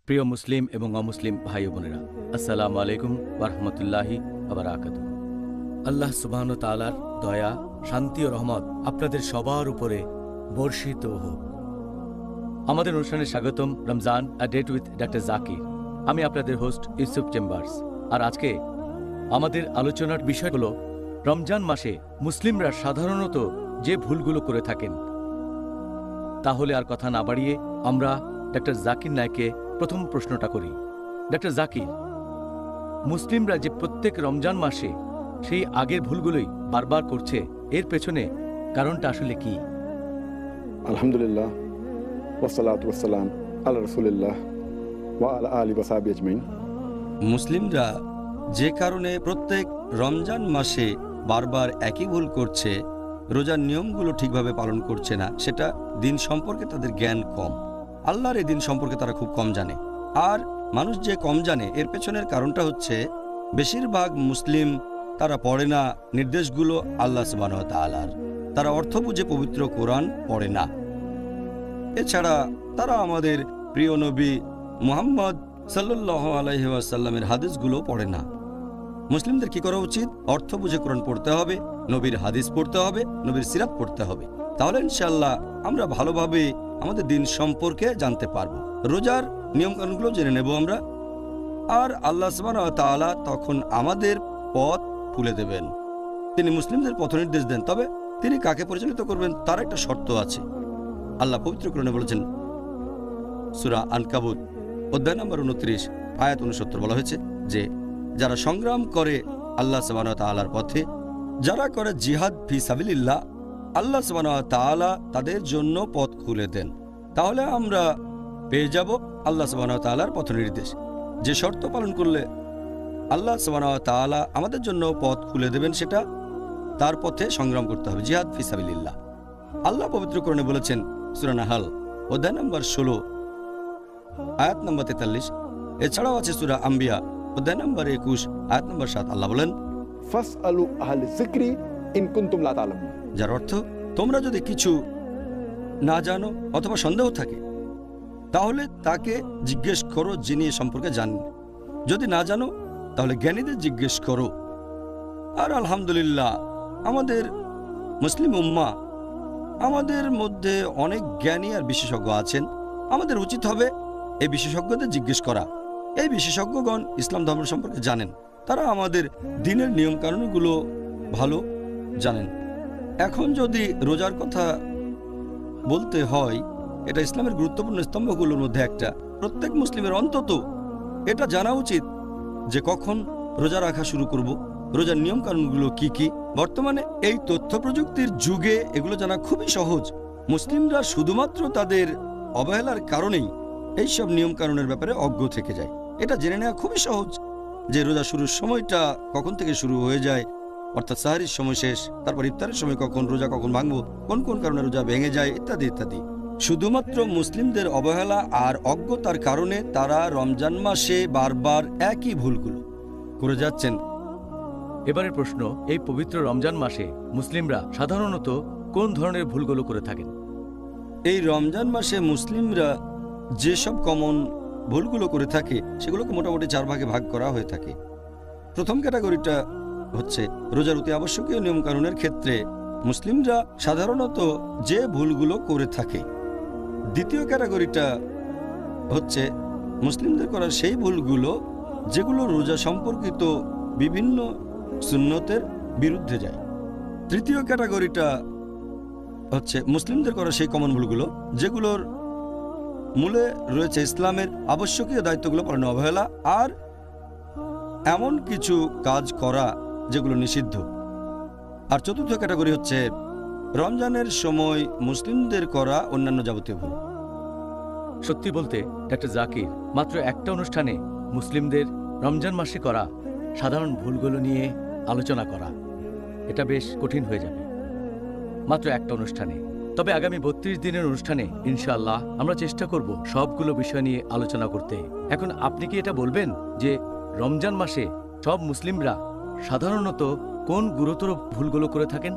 প্রিয় মুসলিম এবং অমুসলিম ভাই বোনেরা, আসসালামু আলাইকুম ওয়া রাহমাতুল্লাহি ওয়া বারাকাতুহু। আল্লাহ সুবহানাহু ওয়া তাআলার দয়া, শান্তি ও রহমত আপনাদের সবার উপরে বর্ষিত হোক। আমাদের অনুষ্ঠানে স্বাগতম। Ramzan a date with doctor Zakir. আমি আপনাদের হোস্ট ইউসুফ চেম্বার্স। আর আজকে আমাদের আলোচনার বিষয় হল রমজান মাসে মুসলিমরা সাধারণত যে ভুলগুলো করে থাকেন। তাহলে আর কথা না বাড়িয়ে আমরা ডক্টর জাকির নায়ককে প্রথম প্রশ্নটা করি। ডক্টর জাকির, মুসলিমরা যে প্রত্যেক রমজান মাসে সেই আগের ভুলগুলোই বারবার করছে, এর পেছনে কারণটা আসলে কি? আলহামদুলিল্লাহ, ওয়াসসালাতু ওয়াসসালাম আলা রাসূলিল্লাহ ওয়া আলা আলিহি ওয়া সাহবিহি আজমাইন। মুসলিমরা যে কারণে প্রত্যেক রমজান মাসে বারবার একই ভুল করছে, রোজার নিয়মগুলো ঠিকভাবে পালন করছে না, সেটা দিন সম্পর্কে তাদের জ্ঞান কম। আল্লাহর এই দিন সম্পর্কে তারা খুব কম জানে। আর মানুষ যে কম জানে এর পেছনের কারণটা হচ্ছে বেশিরভাগ মুসলিম তারা পড়ে না নির্দেশগুলো আল্লাহ সুবহানাহু ওয়া তাআলার। তারা অর্থ বুঝে পবিত্র কোরআন পড়ে না। এছাড়া তারা আমাদের প্রিয় নবী মুহাম্মদ সাল্লাল্লাহু আলাইহি ওয়াসাল্লামের হাদিসগুলো পড়ে না। মুসলিমদের কি করা উচিত? অর্থ বুঝে কোরআন পড়তে হবে, নবীর হাদিস পড়তে হবে, নবীর সিরাত পড়তে হবে। তাহলে ইনশাআল্লাহ আমরা ভালোভাবে আমাদের দিন সম্পর্কে জানতে পারবো, রোজার নিয়মকানুনগুলো জেনে নেব আমরা। আর আল্লাহ সুবহানাহু ওয়া তাআলা তখন আমাদের পথ খুলে দেবেন। তিনি মুসলিমদের পথ নির্দেশ দেন, তবে তিনি কাকে পরিচালিত করবেন তার একটা শর্ত আছে। আল্লাহ পবিত্র কোরআনে বলেছেন, সূরা আনকাবুত অধ্যায় নম্বর 29 আয়াত 69 বলা হয়েছে যে যারা সংগ্রাম করে আল্লাহ সুবহানাহু ওয়া তাআলার পথে, যারা করে জিহাদ ফি সাবিলিল্লাহ, আল্লাহ সুবহানাহু ওয়া তাআলা তাদের জন্য পথ খুলে দেন। তাহলে আমরা পেয়ে যাব আল্লাহ সুবহানাহু ওয়া তাআলার পথ নির্দেশ। যে শর্ত পালন করলে আল্লাহ সুবহানাহু ওয়া তাআলা আমাদের জন্য পথ খুলে দেবেন, সেটা তার পথে সংগ্রাম করতে হবে, জিহাদ ফি সাবিলিল্লাহ। আল্লাহ পবিত্র কোরআনে বলেছেন সূরা নাহল অধ্যায় নম্বর 16 আয়াত নম্বর 43। এছাড়াও আছে সূরা আম্বিয়া অধ্যায় নম্বর 21 আয়াত নম্বর 7। আল্লাহ বলেন, ফাসআলু আহলা যিকরি ইন কুনতুম লা তা'লামুন। যার অর্থ, তোমরা যদি কিছু না জানো অথবা সন্দেহ থাকে তাহলে তাকে জিজ্ঞেস করো যিনি এ সম্পর্কে জানেন। যদি না জানো তাহলে জ্ঞানীদের জিজ্ঞেস করো। আর আলহামদুলিল্লাহ আমাদের মুসলিম উম্মাহ, আমাদের মধ্যে অনেক জ্ঞানী আর বিশেষজ্ঞ আছেন। আমাদের উচিত হবে এই বিশেষজ্ঞদের জিজ্ঞেস করা। এই বিশেষজ্ঞগণ ইসলাম ধর্ম সম্পর্কে জানেন, তারা আমাদের দিনের নিয়ম কানুনগুলো ভালো জানেন। এখন যদি রোজার কথা বলতে হয়, এটা ইসলামের গুরুত্বপূর্ণ স্তম্ভগুলোর মধ্যে একটা। প্রত্যেক মুসলিমের অন্তত এটা জানা উচিত যে কখন রোজা রাখা শুরু করব, রোজার নিয়ম কানুনগুলো কি কি। বর্তমানে এই তথ্য প্রযুক্তির যুগে এগুলো জানা খুবই সহজ। মুসলিমরা শুধুমাত্র তাদের অবহেলার কারণেই এইসব নিয়ম কানুনের ব্যাপারে অজ্ঞ থেকে যায়। এটা জেনে নেওয়া খুবই সহজ যে রোজা শুরুর সময়টা কখন থেকে শুরু হয়ে যায়, অর্থাৎ সাহারির সময় শেষ, তারপর ইফতারের সময় কখন, রোজা কখন ভাঙবো, কোন কোন কারণে রোজা ভেঙে যায়, ইত্যাদি ইত্যাদি। শুধুমাত্র মুসলিমদের অবহেলা আর অজ্ঞতার কারণে তারা রমজান মাসে বারবার একই ভুলগুলো করে যাচ্ছেন। এবারের প্রশ্ন, এই পবিত্র রমজান মাসে মুসলিমরা সাধারণত কোন ধরনের ভুলগুলো করে থাকেন? এই রমজান মাসে মুসলিমরা যেসব কমন ভুলগুলো করে থাকে সেগুলোকে মোটামুটি 4 ভাগে ভাগ করা হয়ে থাকে। প্রথম ক্যাটাগরিটা হচ্ছে রোজার অতি আবশ্যকীয় নিয়মকানুনের ক্ষেত্রে মুসলিমরা সাধারণত যে ভুলগুলো করে থাকে। দ্বিতীয় ক্যাটাগরিটা হচ্ছে মুসলিমদের করা সেই ভুলগুলো যেগুলো রোজা সম্পর্কিত বিভিন্ন সুন্নতের বিরুদ্ধে যায়। তৃতীয় ক্যাটাগরিটা হচ্ছে মুসলিমদের করা সেই কমন ভুলগুলো যেগুলোর মূলে রয়েছে ইসলামের আবশ্যকীয় দায়িত্বগুলো পালনে অবহেলা আর এমন কিছু কাজ করা যেগুলো নিষিদ্ধ। আর চতুর্থ ক্যাটাগরি হচ্ছে রমজানের সময় মুসলিমদের করা অন্যান্য যাবতীয় ভুল। সত্যি বলতে ডক্টর জাকির, মাত্র একটা অনুষ্ঠানে মুসলিমদের রমজান মাসে করা সাধারণ ভুলগুলো নিয়ে আলোচনা করা, এটা বেশ কঠিন হয়ে যাবে মাত্র একটা অনুষ্ঠানে। তবে আগামী 32 দিনের অনুষ্ঠানে ইনশাআল্লাহ আমরা চেষ্টা করব সবগুলো বিষয় নিয়ে আলোচনা করতে। এখন আপনি কি এটা বলবেন যে রমজান মাসে সব মুসলিমরা সাধারণত কোন গুরুতর ভুলগুলো করে থাকেন?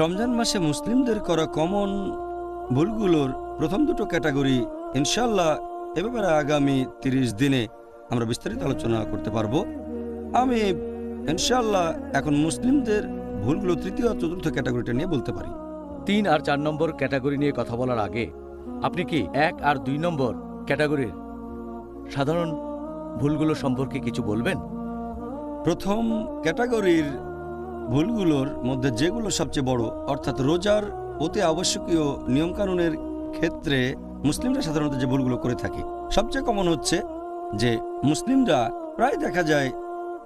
রমজান মাসে মুসলিমদের করা কমন ভুলগুলোর প্রথম দুটো ক্যাটাগরি ইনশাআল্লাহ এ ব্যাপারে আগামী 30 দিনে আমরা বিস্তারিত আলোচনা করতে পারবো। আমি ইনশাআল্লাহ এখন মুসলিমদের ভুলগুলো তৃতীয় আর চতুর্থ ক্যাটাগরিটা নিয়ে বলতে পারি। 3 আর 4 নম্বর ক্যাটাগরি নিয়ে কথা বলার আগে আপনি কি 1 আর 2 নম্বর ক্যাটাগরির সাধারণ ভুলগুলো সম্পর্কে কিছু বলবেন? প্রথম ক্যাটাগরির ভুলগুলোর মধ্যে যেগুলো সবচেয়ে বড়, অর্থাৎ রোজার অতি আবশ্যকীয় নিয়মকানুনের ক্ষেত্রে মুসলিমরা সাধারণত যে ভুলগুলো করে থাকে, সবচেয়ে কমন হচ্ছে যে মুসলিমরা প্রায় দেখা যায়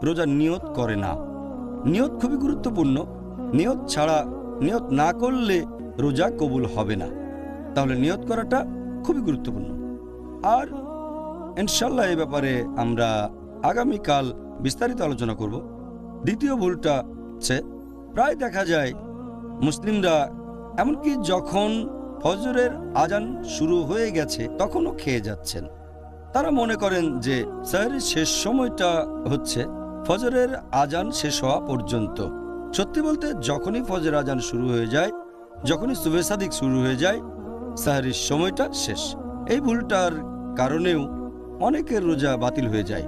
রোজার নিয়ত করে না। নিয়ত খুবই গুরুত্বপূর্ণ। নিয়ত ছাড়া, নিয়ত না করলে রোজা কবুল হবে না। তাহলে নিয়ত করাটা খুবই গুরুত্বপূর্ণ। আর ইনশাল্লাহ এই ব্যাপারে আমরা আগামীকাল বিস্তারিত আলোচনা করব। দ্বিতীয় ভুলটা হচ্ছে প্রায় দেখা যায় মুসলিমরা এমনকি যখন ফজরের আজান শুরু হয়ে গেছে তখনও খেয়ে যাচ্ছেন। তারা মনে করেন যে সাহরির শেষ সময়টা হচ্ছে ফজরের আজান শেষ হওয়া পর্যন্ত। সত্যি বলতে যখনই ফজর আজান শুরু হয়ে যায়, যখনই সুবহে সাদিক শুরু হয়ে যায়, সাহরির সময়টা শেষ। এই ভুলটার কারণেও অনেকের রোজা বাতিল হয়ে যায়।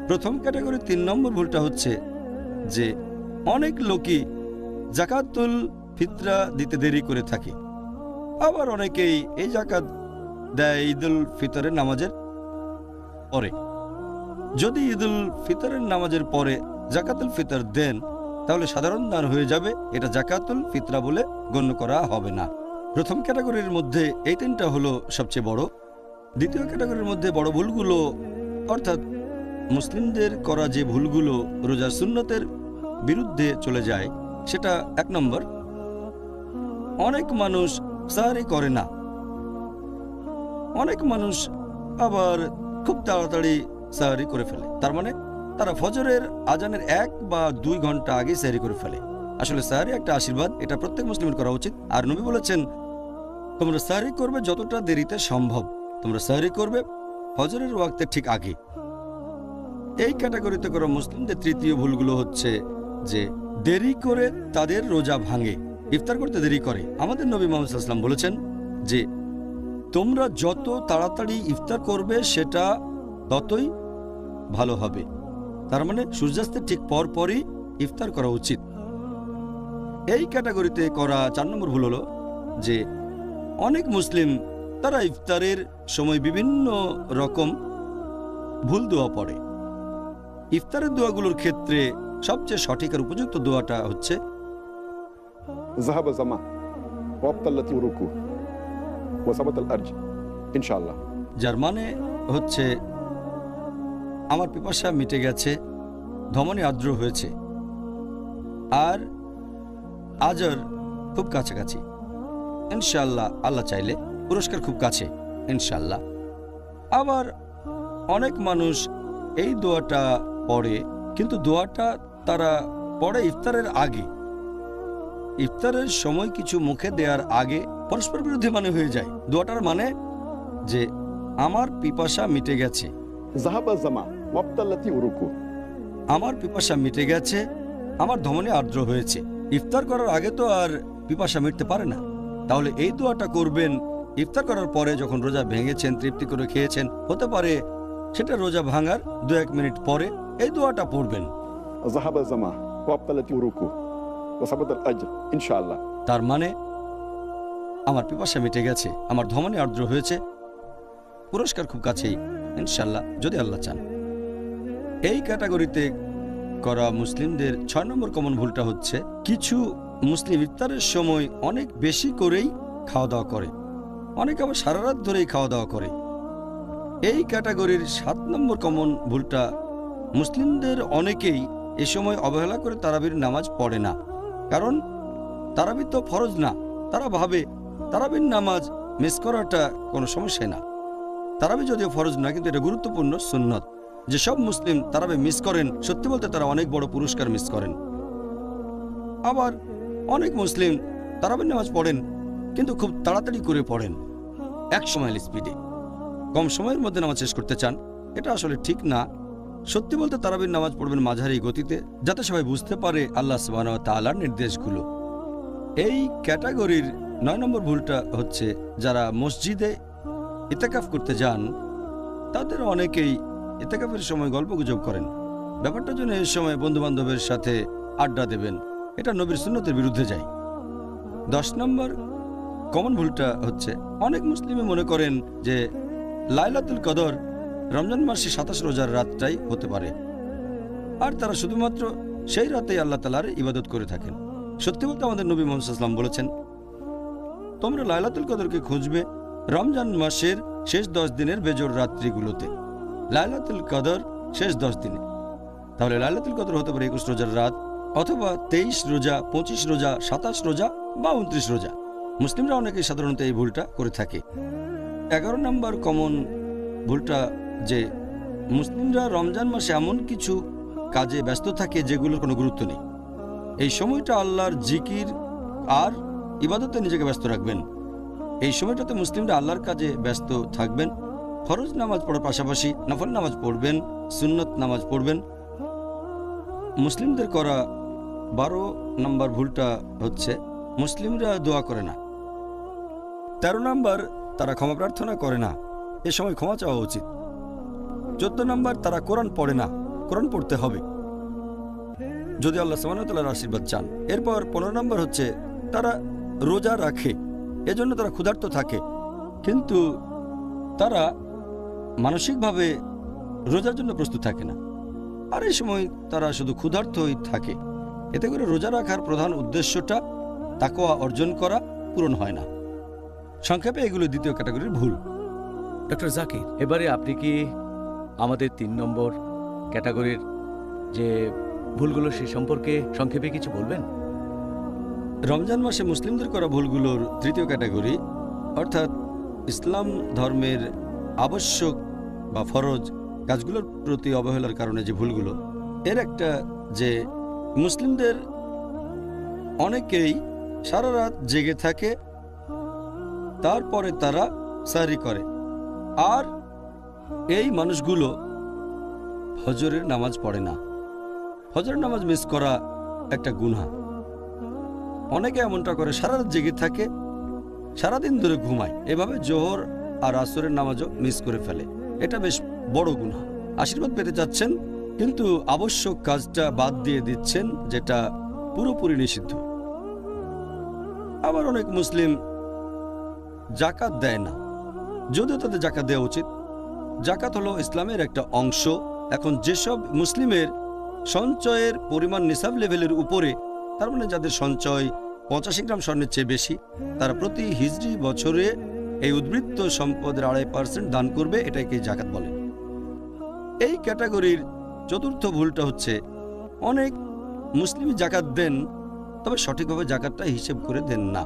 প্রথম ক্যাটাগরি 3 নম্বর ভুলটা হচ্ছে যে অনেক লোকই জাকাতুল ফিতরা দিতে দেরি করে থাকে। আবার অনেকেই এই জাকাত দেয় ঈদুল ফিতরের নামাজের পরে। যদি ঈদুল ফিতরের নামাজের পরে জাকাতুল ফিতর দেন তাহলে সাধারণ দান হয়ে যাবে, এটা জাকাতুল ফিতরা বলে গণ্য করা হবে না। প্রথম ক্যাটাগরির মধ্যে এই 3টা হলো সবচেয়ে বড়। দ্বিতীয় ক্যাটাগরির মধ্যে বড় ভুলগুলো, অর্থাৎ মুসলিমদের করা যে ভুলগুলো রোজার সুন্নতের বিরুদ্ধে চলে যায়, সেটা 1 নম্বর, অনেক মানুষ সাহরি করে না। অনেক মানুষ আবার খুব তাড়াতাড়ি সাহরি করে ফেলে। তার মানে তারা ফজরের আজানের 1 বা 2 ঘন্টা আগে সাহরি করে ফেলে। আসলে সাহরি একটা আশীর্বাদ, এটা প্রত্যেক মুসলিমের করা উচিত। আর নবী বলেছেন, তোমরা সাহরি করবে যতটা দেরিতে সম্ভব, তোমরা সাহরি করবে ফজরের ওয়াক্তের ঠিক আগে। এই ক্যাটাগরিতে করা মুসলিমদের তৃতীয় ভুলগুলো হচ্ছে যে দেরি করে তাদের রোজা ভাঙে, ইফতার করতে দেরি করে। আমাদের নবী মুহাম্মদ সাল্লাল্লাহু আলাইহি ওয়াসাল্লাম বলেছেন যে তোমরা যত তাড়াতাড়ি ইফতার করবে সেটা ততই ভালো হবে। তার মানে সূর্যাস্তের ঠিক পরপরই ইফতার করা উচিত। এই ক্যাটাগরিতে করা 4 নম্বর ভুল হলো যে অনেক মুসলিম তারা ইফতারের সময় বিভিন্ন রকম ভুল দোয়া পড়ে। ইফতারের দোয়াগুলোর ক্ষেত্রে সবচেয়ে সঠিক আর উপযুক্ত দোয়াটা হচ্ছে ذهب الظمأ وابطلت الركوع وثبت الأجر إن شاء الله। যার মানে হচ্ছে আমার পিপাসা মিটে গেছে, ধমনী আর্দ্র হয়েছে, আর আজর খুব কাছাকাছি। ইনশাআল্লাহ, আল্লাহ চাইলে পুরস্কার খুব কাছে ইনশাআল্লাহ। আবার অনেক মানুষ এই দোয়াটা পড়ে, কিন্তু দোয়াটা তারা পড়ে ইফতারের আগে। ইফতারের সময় কিছু মুখে দেওয়ার আগে পরস্পর বিরোধী মানে হয়ে যায়। দোয়াটার মানে যে আমার পিপাসা মিটে গেছে, ذهب الظمأ وابطلت الركوع, আমার পিপাসা মিটে গেছে, আমার ধমনী আর্দ্র হয়েছে। ইফতার করার আগে তো আর পিপাসা মিটতে পারে না। তাহলে এই দোয়াটা করবেন ইফতার করার পরে, যখন রোজা ভেঙেছেন, তৃপ্তি করে খেয়েছেন। হতে পারে সেটা রোজা ভাঙার 2-1 মিনিট পরে এই দোয়াটা পড়বেন। ذهب الظمأ وابطلت الركوع وثبت الأجر إن شاء الله। তার মানে আমার পিপাসা মিটে গেছে, আমার ধমনী আর্দ্র হয়েছে, পুরস্কার খুব কাছেই ইনশাল্লাহ, যদি আল্লাহ চান। এই ক্যাটাগরিতে করা মুসলিমদের 6 নম্বর কমন ভুলটা হচ্ছে কিছু মুসলিম ইফতারের সময় অনেক বেশি করেই খাওয়া দাওয়া করে, অনেকে আবার সারা রাত ধরেই খাওয়া দাওয়া করে। এই ক্যাটাগরির 7 নম্বর কমন ভুলটা মুসলিমদের অনেকেই এ সময় অবহেলা করে তারাবির নামাজ পড়ে না। কারণ তারাবি তো ফরজ না। তারা ভাবে তারাবির নামাজ মিস করাটা কোনো সমস্যা না। তারাবি যদিও ফরজ না, কিন্তু এটা গুরুত্বপূর্ণ সুন্নত। যেসব মুসলিম তারাবি মিস করেন, সত্যি বলতে তারা অনেক বড় পুরস্কার মিস করেন। আবার অনেক মুসলিম তারাবির নামাজ পড়েন, কিন্তু খুব তাড়াতাড়ি করে পড়েন, 100 মাইল স্পিডে। কম সময়ের মধ্যে নামাজ শেষ করতে চান, এটা আসলে ঠিক না। সত্যি বলতে তারাবির নামাজ পড়বেন মাঝারি গতিতে, যাতে সবাই বুঝতে পারে আল্লাহ সুবহানাহু ওয়া তাআলার নির্দেশগুলো। এই ক্যাটাগরির 9 নম্বর ভুলটা হচ্ছে যারা মসজিদে ইতেকাফ করতে যান তাদের অনেকেই ইতেকাফের সময় গল্পগুজব করেন। ব্যাপারটার জন্য এই সময় বন্ধুবান্ধবের সাথে আড্ডা দেবেন, এটা নবীর সুন্নতের বিরুদ্ধে যায়। 10 নম্বর কমন ভুলটা হচ্ছে অনেক মুসলিমই মনে করেন যে লাইলাতুল কদর রমজান মাসে 27 রোজার রাতটাই হতে পারে, আর তারা শুধুমাত্র সেই রাতেই আল্লাহ তাআলার ইবাদত করে থাকেন। সত্যি বলতে আমাদের নবী মুহাম্মদ সাল্লাল্লাহু আলাইহি ওয়াসাল্লাম বলেছেন, তোমরা লাইলাতুল কদরকে খুঁজবে রমজান মাসের শেষ 10 দিনের বেজোর রাত্রিগুলোতে। লাইলাতুল কদর শেষ 10 দিনে, তাহলে লাইলাতুল কদর হতে পারে 21 রোজার রাত, অথবা 23 রোজা, 25 রোজা, 27 রোজা বা 29 রোজা। মুসলিমরা অনেকেই সাধারণত এই ভুলটা করে থাকে। 11 নম্বর কমন ভুলটা যে মুসলিমরা রমজান মাসে এমন কিছু কাজে ব্যস্ত থাকে যেগুলোর কোনো গুরুত্ব নেই। এই সময়টা আল্লাহর জিকির আর ইবাদতে নিজেকে ব্যস্ত রাখবেন। এই সময়টাতে মুসলিমরা আল্লাহর কাজে ব্যস্ত থাকবেন। ফরজ নামাজ পড়ার পাশাপাশি নফল নামাজ পড়বেন, সুন্নত নামাজ পড়বেন। মুসলিমদের করা 12 নম্বর ভুলটা হচ্ছে মুসলিমরা দোয়া করে না। 13 নম্বর তারা ক্ষমা প্রার্থনা করে না, এ সময় ক্ষমা চাওয়া উচিত। 14 নম্বর তারা কোরআন পড়ে না, কোরআন পড়তে হবে যদি আল্লাহ সুবহানাহু ওয়া তাআলার আশীর্বাদ চান। এরপর 15 নম্বর হচ্ছে তারা রোজা রাখে, এজন্য তারা ক্ষুধার্ত থাকে, কিন্তু তারা মানসিকভাবে রোজার জন্য প্রস্তুত থাকে না, আর এই সময় তারা শুধু ক্ষুধার্তই থাকে। এতে করে রোজা রাখার প্রধান উদ্দেশ্যটা তাকওয়া অর্জন করা পূরণ হয় না। সংক্ষেপে এগুলো দ্বিতীয় ক্যাটাগরির ভুল। ডক্টর জাকির, এবারে আপনি কি আমাদের 3 নম্বর ক্যাটাগরির যে ভুলগুলো সে সম্পর্কে সংক্ষেপে কিছু বলবেন? রমজান মাসে মুসলিমদের করা ভুলগুলোর তৃতীয় ক্যাটাগরি, অর্থাৎ ইসলাম ধর্মের আবশ্যক বা ফরজ কাজগুলোর প্রতি অবহেলার কারণে যে ভুলগুলো, এর একটা যে মুসলিমদের অনেকেই সারা রাত জেগে থাকে, তারপরে তারা সাহরি করে, আর এই মানুষগুলো ফজরের নামাজ পড়ে না। ফজরের নামাজ মিস করা একটা গুনাহ। অনেকে এমনটা করে, সারা রাত জেগে থাকে, সারাদিন ধরে ঘুমায়, এভাবে জোহর আর আসরের নামাজও মিস করে ফেলে। এটা বেশ বড় গুনাহ। আশীর্বাদ পেতে যাচ্ছেন কিন্তু আবশ্যক কাজটা বাদ দিয়ে দিচ্ছেন, যেটা পুরোপুরি নিষিদ্ধ। আবার অনেক মুসলিম জাকাত দেয় না, যদিও তাদের জাকাত দেওয়া উচিত। জাকাত হলো ইসলামের একটা অংশ। এখন যেসব মুসলিমের সঞ্চয়ের পরিমাণ নিসাব লেভেলের উপরে, তার মানে যাদের সঞ্চয় 85 গ্রাম স্বর্ণের চেয়ে বেশি, তারা প্রতি হিজরি বছরে এই উদ্বৃত্ত সম্পদের 2.5% দান করবে, এটাকে জাকাত বলে। এই ক্যাটাগরির চতুর্থ ভুলটা হচ্ছে অনেক মুসলিম জাকাত দেন, তবে সঠিকভাবে জাকাতটা হিসেব করে দেন না।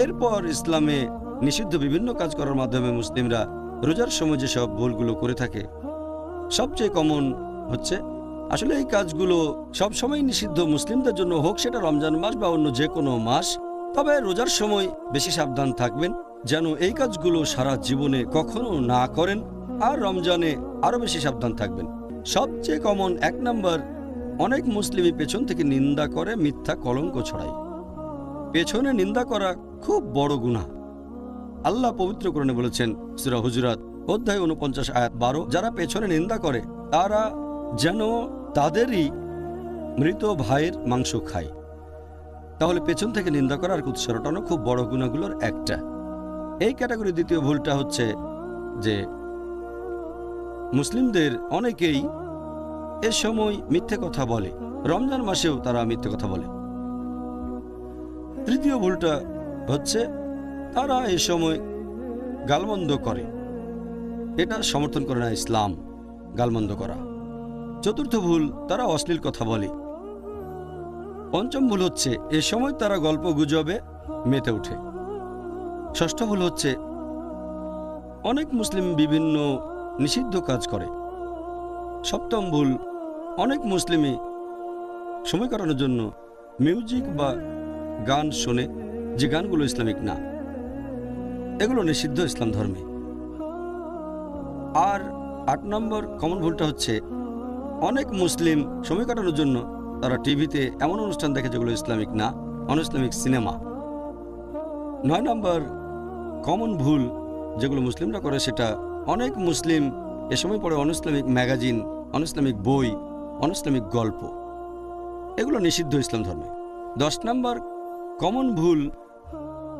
এরপর ইসলামে নিষিদ্ধ বিভিন্ন কাজ করার মাধ্যমে মুসলিমরা রোজার সময় যেসব ভুলগুলো করে থাকে, সবচেয়ে কমন হচ্ছে আসলে এই কাজগুলো সবসময় নিষিদ্ধ মুসলিমদের জন্য, হোক সেটা রমজান মাস বা অন্য যে কোনো মাস। তবে রোজার সময় বেশি সাবধান থাকবেন যেন এই কাজগুলো সারা জীবনে কখনো না করেন, আর রমজানে আরও বেশি সাবধান থাকবেন। সবচেয়ে কমন 1 নম্বর, অনেক মুসলিমই পেছন থেকে নিন্দা করে, মিথ্যা কলঙ্ক ছড়ায়। পেছনে নিন্দা করা খুব বড় গুনাহ। আল্লাহ পবিত্র কোরআনে বলেছেন, সূরা হুজুরাত অধ্যায় 49 আয়াত 12, যারা পেছনে নিন্দা করে তারা যেন তাদেরই মৃত ভাইয়ের মাংস খায়। তাহলে পেছন থেকে নিন্দা করা আর কুৎসা ছড়ানো খুব বড় গুনাহগুলোর একটা। এই ক্যাটাগরির দ্বিতীয় ভুলটা হচ্ছে যে মুসলিমদের অনেকেই এ সময় মিথ্যে কথা বলে, রমজান মাসেও তারা মিথ্যে কথা বলে। তৃতীয় ভুলটা হচ্ছে তারা এ সময় গালমন্দ করে, এটা সমর্থন করে না ইসলাম, গালমন্দ করা। চতুর্থ ভুল, তারা অশ্লীল কথা বলে। পঞ্চম ভুল হচ্ছে এ সময় তারা গল্প গুজবে মেতে ওঠে। ষষ্ঠ ভুল হচ্ছে অনেক মুসলিম বিভিন্ন নিষিদ্ধ কাজ করে। সপ্তম ভুল, অনেক মুসলিমই সময় কাটানোর জন্য মিউজিক বা গান শোনে, যে গানগুলো ইসলামিক না, এগুলো নিষিদ্ধ ইসলাম ধর্মে। আর 8 নম্বর কমন ভুলটা হচ্ছে অনেক মুসলিম সময় কাটানোর জন্য তারা টিভিতে এমন অনুষ্ঠান দেখে যেগুলো ইসলামিক না, on Islamic cinema. 9 number common ভুল, যেগুলো মুসলিমরা করে সেটা অনেক মুসলিম এ সময় পড়ে অনইসলামিক ম্যাগাজিন, অনইসলামিক বই, অনইসলামিক গল্প। এগুলো নিষিদ্ধ ইসলাম ধর্মে। 10 নম্বর কমন ভুল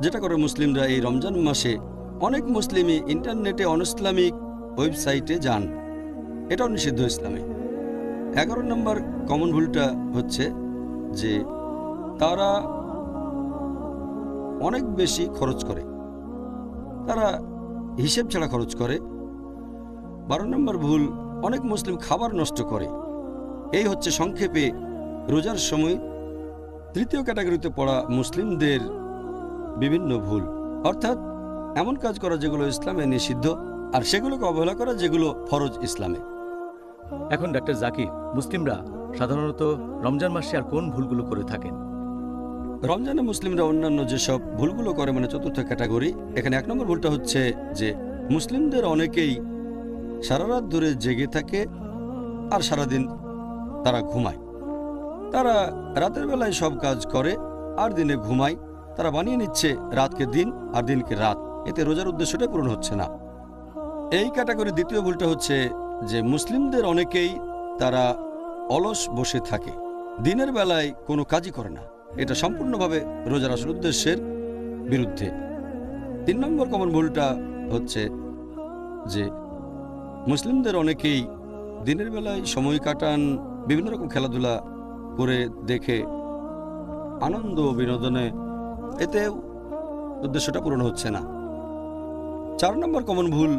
যেটা করে মুসলিমরা এই রমজান মাসে, অনেক মুসলিমই ইন্টারনেটে অনইসলামিক ওয়েবসাইটে যান, এটাও নিষিদ্ধ ইসলামে। 11 নম্বর কমন ভুলটা হচ্ছে যে তারা অনেক বেশি খরচ করে, তারা হিসেব ছাড়া খরচ করে। 12 নম্বর ভুল, অনেক মুসলিম খাবার নষ্ট করে। এই হচ্ছে সংক্ষেপে রোজার সময় তৃতীয় ক্যাটাগরিতে পড়া মুসলিমদের বিভিন্ন ভুল, অর্থাৎ এমন কাজ করা যেগুলো ইসলামে নিষিদ্ধ আর সেগুলোকে অবহেলা করা যেগুলো ফরজ ইসলামে। এখন ডাক্তার জাকির, মুসলিমরা সাধারণত রমজান মাসে আর কোন ভুলগুলো করে থাকেন? রমজানে মুসলিমরা অন্যান্য যেসব ভুলগুলো করে, মানে চতুর্থ ক্যাটাগরি, এখানে 1 নম্বর ভুলটা হচ্ছে যে মুসলিমদের অনেকেই সারা রাত ধরে জেগে থাকে আর সারাদিন তারা ঘুমায়। তারা রাতের বেলায় সব কাজ করে আর দিনে ঘুমায়। তারা বানিয়ে নিচ্ছে রাতকে দিন আর দিনকে রাত, এতে রোজার উদ্দেশ্যটা পূরণ হচ্ছে না। এই ক্যাটাগরির দ্বিতীয় ভুলটা হচ্ছে যে মুসলিমদের অনেকেই তারা অলস বসে থাকে, দিনের বেলায় কোনো কাজই করে না। এটা সম্পূর্ণভাবে রোজার আসল উদ্দেশ্যের বিরুদ্ধে। 3 নম্বর কমন ভুলটা হচ্ছে যে মুসলিমদের অনেকেই দিনের বেলায় সময় কাটান বিভিন্ন রকম খেলাধুলা করে, দেখে, আনন্দ বিনোদনে, এতে উদ্দেশ্যটা পূরণ হচ্ছে না। 4 নম্বর কমন ভুল,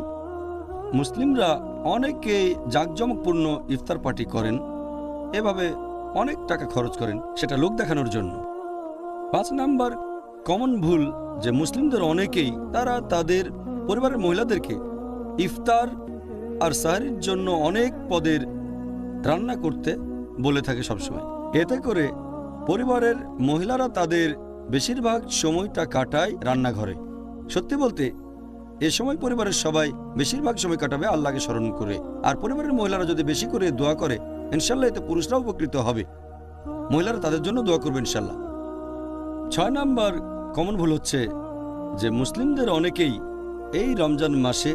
মুসলিমরা অনেকেই জাঁকজমকপূর্ণ ইফতার পার্টি করেন, এভাবে অনেক টাকা খরচ করেন, সেটা লোক দেখানোর জন্য। 5 নম্বর কমন ভুল যে মুসলিমদের অনেকেই তারা তাদের পরিবারের মহিলাদেরকে ইফতার আর সাহরির জন্য অনেক পদের রান্না করতে বলে থাকে সবসময়। এতে করে পরিবারের মহিলারা তাদের বেশিরভাগ সময়টা কাটায় রান্নাঘরে। সত্যি বলতে এ সময় পরিবারের সবাই বেশিরভাগ সময় কাটাবে আল্লাহকে স্মরণ করে, আর পরিবারের মহিলারা যদি বেশি করে দোয়া করে ইনশাল্লাহ এতে পুরুষরাও উপকৃত হবে। মহিলারা তাদের জন্য দোয়া করবে ইনশাল্লাহ। 6 নম্বর কমন ভুল হচ্ছে যে মুসলিমদের অনেকেই এই রমজান মাসে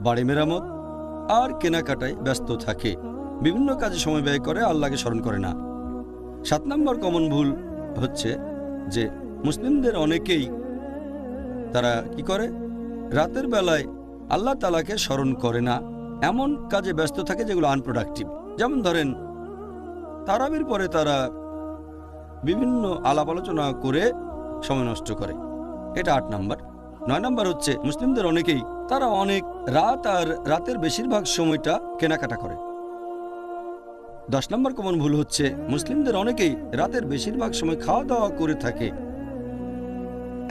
বাড়ি মেরামত আর কেনাকাটায় ব্যস্ত থাকে, বিভিন্ন কাজে সময় ব্যয় করে, আল্লাহকে স্মরণ করে না। 7 নম্বর কমন ভুল হচ্ছে যে মুসলিমদের অনেকেই তারা কি করে, রাতের বেলায় আল্লাহ তাআলাকে স্মরণ করে না, এমন কাজে ব্যস্ত থাকে যেগুলো আনপ্রোডাক্টিভ। যেমন ধরেন তারাবির পরে তারা বিভিন্ন আলাপ আলোচনা করে সময় নষ্ট করে, এটা 8 নম্বর। 9 নম্বর হচ্ছে মুসলিমদের অনেকেই তারা অনেক রাত আর রাতের বেশিরভাগ সময়টা কেনাকাটা করে। 10 নম্বর কমন ভুল হচ্ছে মুসলিমদের অনেকেই রাতের বেশিরভাগ সময় খাওয়া দাওয়া করে থাকে।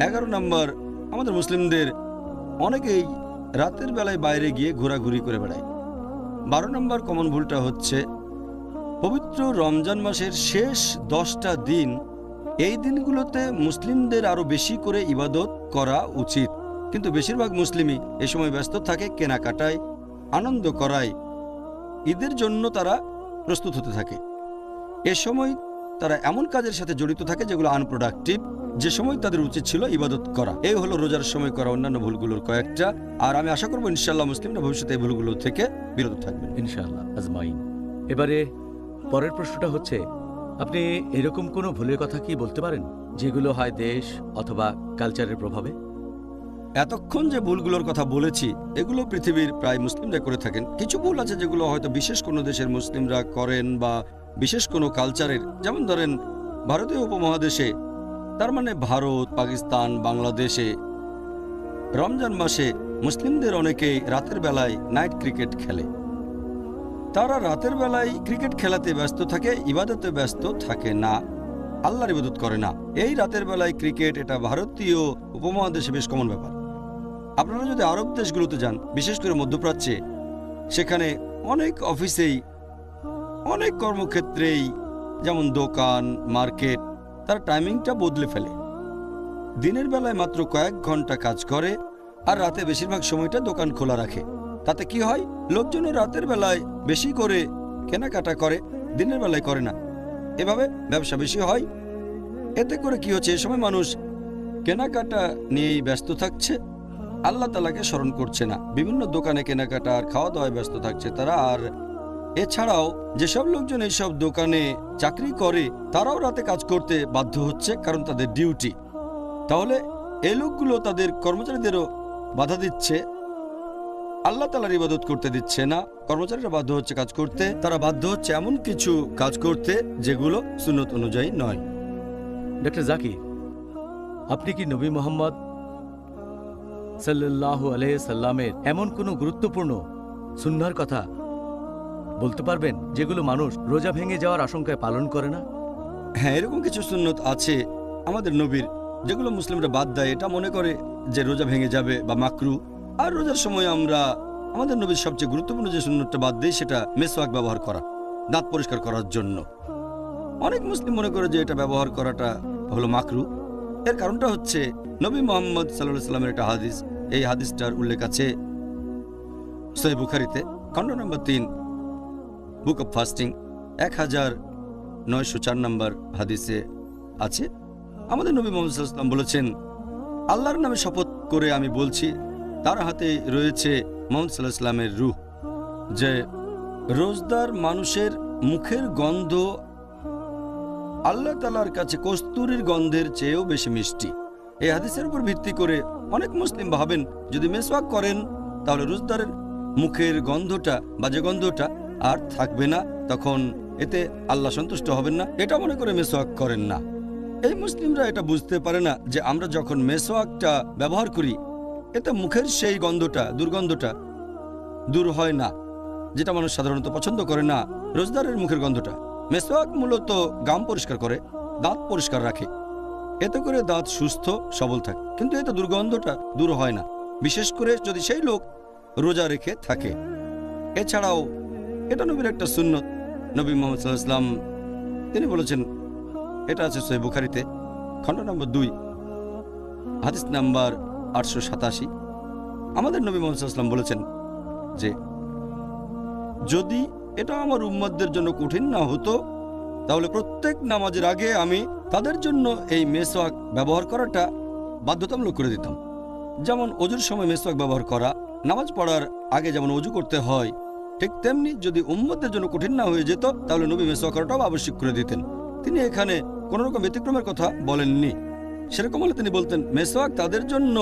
11 নম্বর, আমাদের মুসলিমদের অনেকেই রাতের বেলায় বাইরে গিয়ে ঘোরাঘুরি করে বেড়ায়। 12 নম্বর কমন ভুলটা হচ্ছে পবিত্র রমজান মাসের শেষ 10টা দিন, এই দিনগুলোতে মুসলিমদের আরো বেশি করে ইবাদত করা উচিত, কিন্তু বেশিরভাগ মুসলিমই এ সময় ব্যস্ত থাকে কেনাকাটায়, আনন্দ করায়, ঈদের জন্য তারা প্রস্তুত হতে থাকে। এ সময় তারা এমন কাজের সাথে জড়িত থাকে যেগুলো আনপ্রোডাক্টিভ, যে সময় তাদের উচিত ছিল ইবাদত করা। এই হলো রোজার সময় করা অন্যান্য ভুলগুলোর কয়েকটা, আর আমি আশা করবো ইনশাআল্লাহ মুসলিমরা ভবিষ্যতে এই ভুলগুলো থেকে বিরত থাকবেন ইনশাআল্লাহ আজমাইন। এবারে পরের প্রশ্নটা হচ্ছে, আপনি এরকম কোনো ভুলের কথা কি বলতে পারেন যেগুলো হয় দেশ অথবা কালচারের প্রভাবে? এতক্ষণ যে ভুলগুলোর কথা বলেছি এগুলো পৃথিবীর প্রায় মুসলিমরা করে থাকেন। কিছু ভুল আছে যেগুলো হয়তো বিশেষ কোনো দেশের মুসলিমরা করেন বা বিশেষ কোনো কালচারের, যেমন ধরেন ভারতীয় উপমহাদেশে, তার মানে ভারত, পাকিস্তান, বাংলাদেশে রমজান মাসে মুসলিমদের অনেকেই রাতের বেলায় নাইট ক্রিকেট খেলে। তারা রাতের বেলায় ক্রিকেট খেলাতে ব্যস্ত থাকে, ইবাদতে ব্যস্ত থাকে না, আল্লাহর ইবাদত করে না। এই রাতের বেলায় ক্রিকেট, এটা ভারতীয় উপমহাদেশে বেশ কমন ব্যাপার। আপনারা যদি আরব দেশগুলোতে যান, বিশেষ করে মধ্যপ্রাচ্যে, সেখানে অনেক অফিসেই, অনেক কর্মক্ষেত্রেই, যেমন দোকান, মার্কেট, তার টাইমিংটা বদলে ফেলে। দিনের বেলায় মাত্র কয়েক ঘন্টা কাজ করে আর রাতে বেশিরভাগ সময়টা দোকান খোলা রাখে। তাতে কি হয়, লোকজনও রাতের বেলায় বেশি করে কেনাকাটা করে, দিনের বেলায় করে না। এভাবে ব্যবসা বেশি হয়। এতে করে কি হচ্ছে, এ সময় মানুষ কেনাকাটা নিয়েই ব্যস্ত থাকছে, আল্লাহ তাআলাকে স্মরণ করছে না, বিভিন্ন দোকানে কেনাকাটা আর খাওয়া দাওয়ায় ব্যস্ত থাকছে তারা। আর এছাড়াও যেসব লোকজন এইসব দোকানে চাকরি করে তারাও রাতে কাজ করতে বাধ্য হচ্ছে, কারণ তাদের ডিউটি। তাহলে এই লোকগুলো তাদের কর্মচারীদেরও বাধা দিচ্ছে, আল্লাহ তাআলার ইবাদত করতে দিচ্ছে না। কর্মচারীরা বাধ্য হচ্ছে কাজ করতে, তারা বাধ্য হচ্ছে এমন কিছু কাজ করতে যেগুলো সুন্নত অনুযায়ী নয়। ডক্টর জাকির, আপনি কি নবী মোহাম্মদ সাল্লাল্লাহু আলাইহি সাল্লামের এমন কোনো গুরুত্বপূর্ণ সুন্নাহর কথা বলতে পারবেন যেগুলো মানুষ রোজা ভেঙে যাওয়ার আশঙ্কায় পালন করে না? হ্যাঁ, এরকম কিছু সুন্নত আছে আমাদের নবীর যেগুলো মুসলিমরা বাদ দেয়, এটা মনে করে যে রোজা ভেঙে যাবে বা মাকরু। আর রোজার সময় আমরা আমাদের নবীর সবচেয়ে গুরুত্বপূর্ণ যে সুন্নতটা বাদ দিই সেটা মেসওয়াক ব্যবহার করা, দাঁত পরিষ্কার করার জন্য। অনেক মুসলিম মনে করে যে এটা ব্যবহার করাটা হলো মাকরু। এর কারণটা হচ্ছে নবী মুহাম্মদ সাল্লাল্লাহু আলাইহি সাল্লামের একটা হাদিস, এই হাদিসটার উল্লেখ আছে সহিহ বুখারীতে, খণ্ড নম্বর 3, বুক অব ফাস্টিং, 1904 নম্বর হাদিসে আছে। আমাদের নবী মুহাম্মদ সাল্লাল্লাহু আলাইহি ওয়াসাল্লাম বলেছেন, আল্লাহর নামে শপথ করে আমি বলছি, তার হাতে রয়েছে মুহাম্মদ সাল্লাল্লাহু আলাইহি ওয়াসাল্লামের রূহ, যে রোজদার মানুষের মুখের গন্ধ আল্লাহ তাআলার কাছে কস্তুরীর গন্ধের চেয়েও বেশি মিষ্টি। এই হাদিসের উপর ভিত্তি করে অনেক মুসলিম ভাবেন যদি মেসওয়াক করেন তাহলে রোজদারের মুখের গন্ধটা বা যে গন্ধটা আর থাকবে না, তখন এতে আল্লাহ সন্তুষ্ট হবেন না, এটা মনে করে মেসওয়াক করেন না। এই মুসলিমরা এটা বুঝতে পারে না যে আমরা যখন মেসওয়াকটা ব্যবহার করি এতে মুখের সেই গন্ধটা, দুর্গন্ধটা দূর হয় না, যেটা মানুষ সাধারণত পছন্দ করে না। রোজদারের মুখের গন্ধটা, মেসওয়াক মূলত গাম পরিষ্কার করে, দাঁত পরিষ্কার রাখে, এতে করে দাঁত সুস্থ সবল থাকে, কিন্তু এতে দুর্গন্ধটা দূর হয় না, বিশেষ করে যদি সেই লোক রোজা রেখে থাকে। এছাড়াও এটা নবীর একটা সুন্নত। নবী মুহাম্মদ সাল্লাল্লাহু আলাইহি ওয়াসাল্লাম তিনি বলেছেন, এটা আছে সহিহ বুখারীতে, খণ্ড নম্বর 2, হাদিস নাম্বার 887। আমাদের নবী মুহাম্মদ সাল্লাল্লাহু আলাইহি ওয়াসাল্লাম বলেছেন যে যদি এটা আমার উম্মতদের জন্য কঠিন না হতো তাহলে প্রত্যেক নামাজের আগে আমি তাদের জন্য এই মেসওয়াক ব্যবহার করাটা বাধ্যতামূলক করে দিতাম। যেমন অজুর সময় মেসওয়াক ব্যবহার করা, নামাজ পড়ার আগে যেমন অজু করতে হয়, ঠিক তেমনি যদি উম্মতদের জন্য কঠিন না হয়ে যেত তাহলে নবী মেসওয়াক করাটাও আবশ্যক করে দিতেন। তিনি এখানে কোনো রকম ব্যতিক্রমের কথা বলেননি। সেরকম হলে তিনি বলতেন মেসওয়াক তাদের জন্য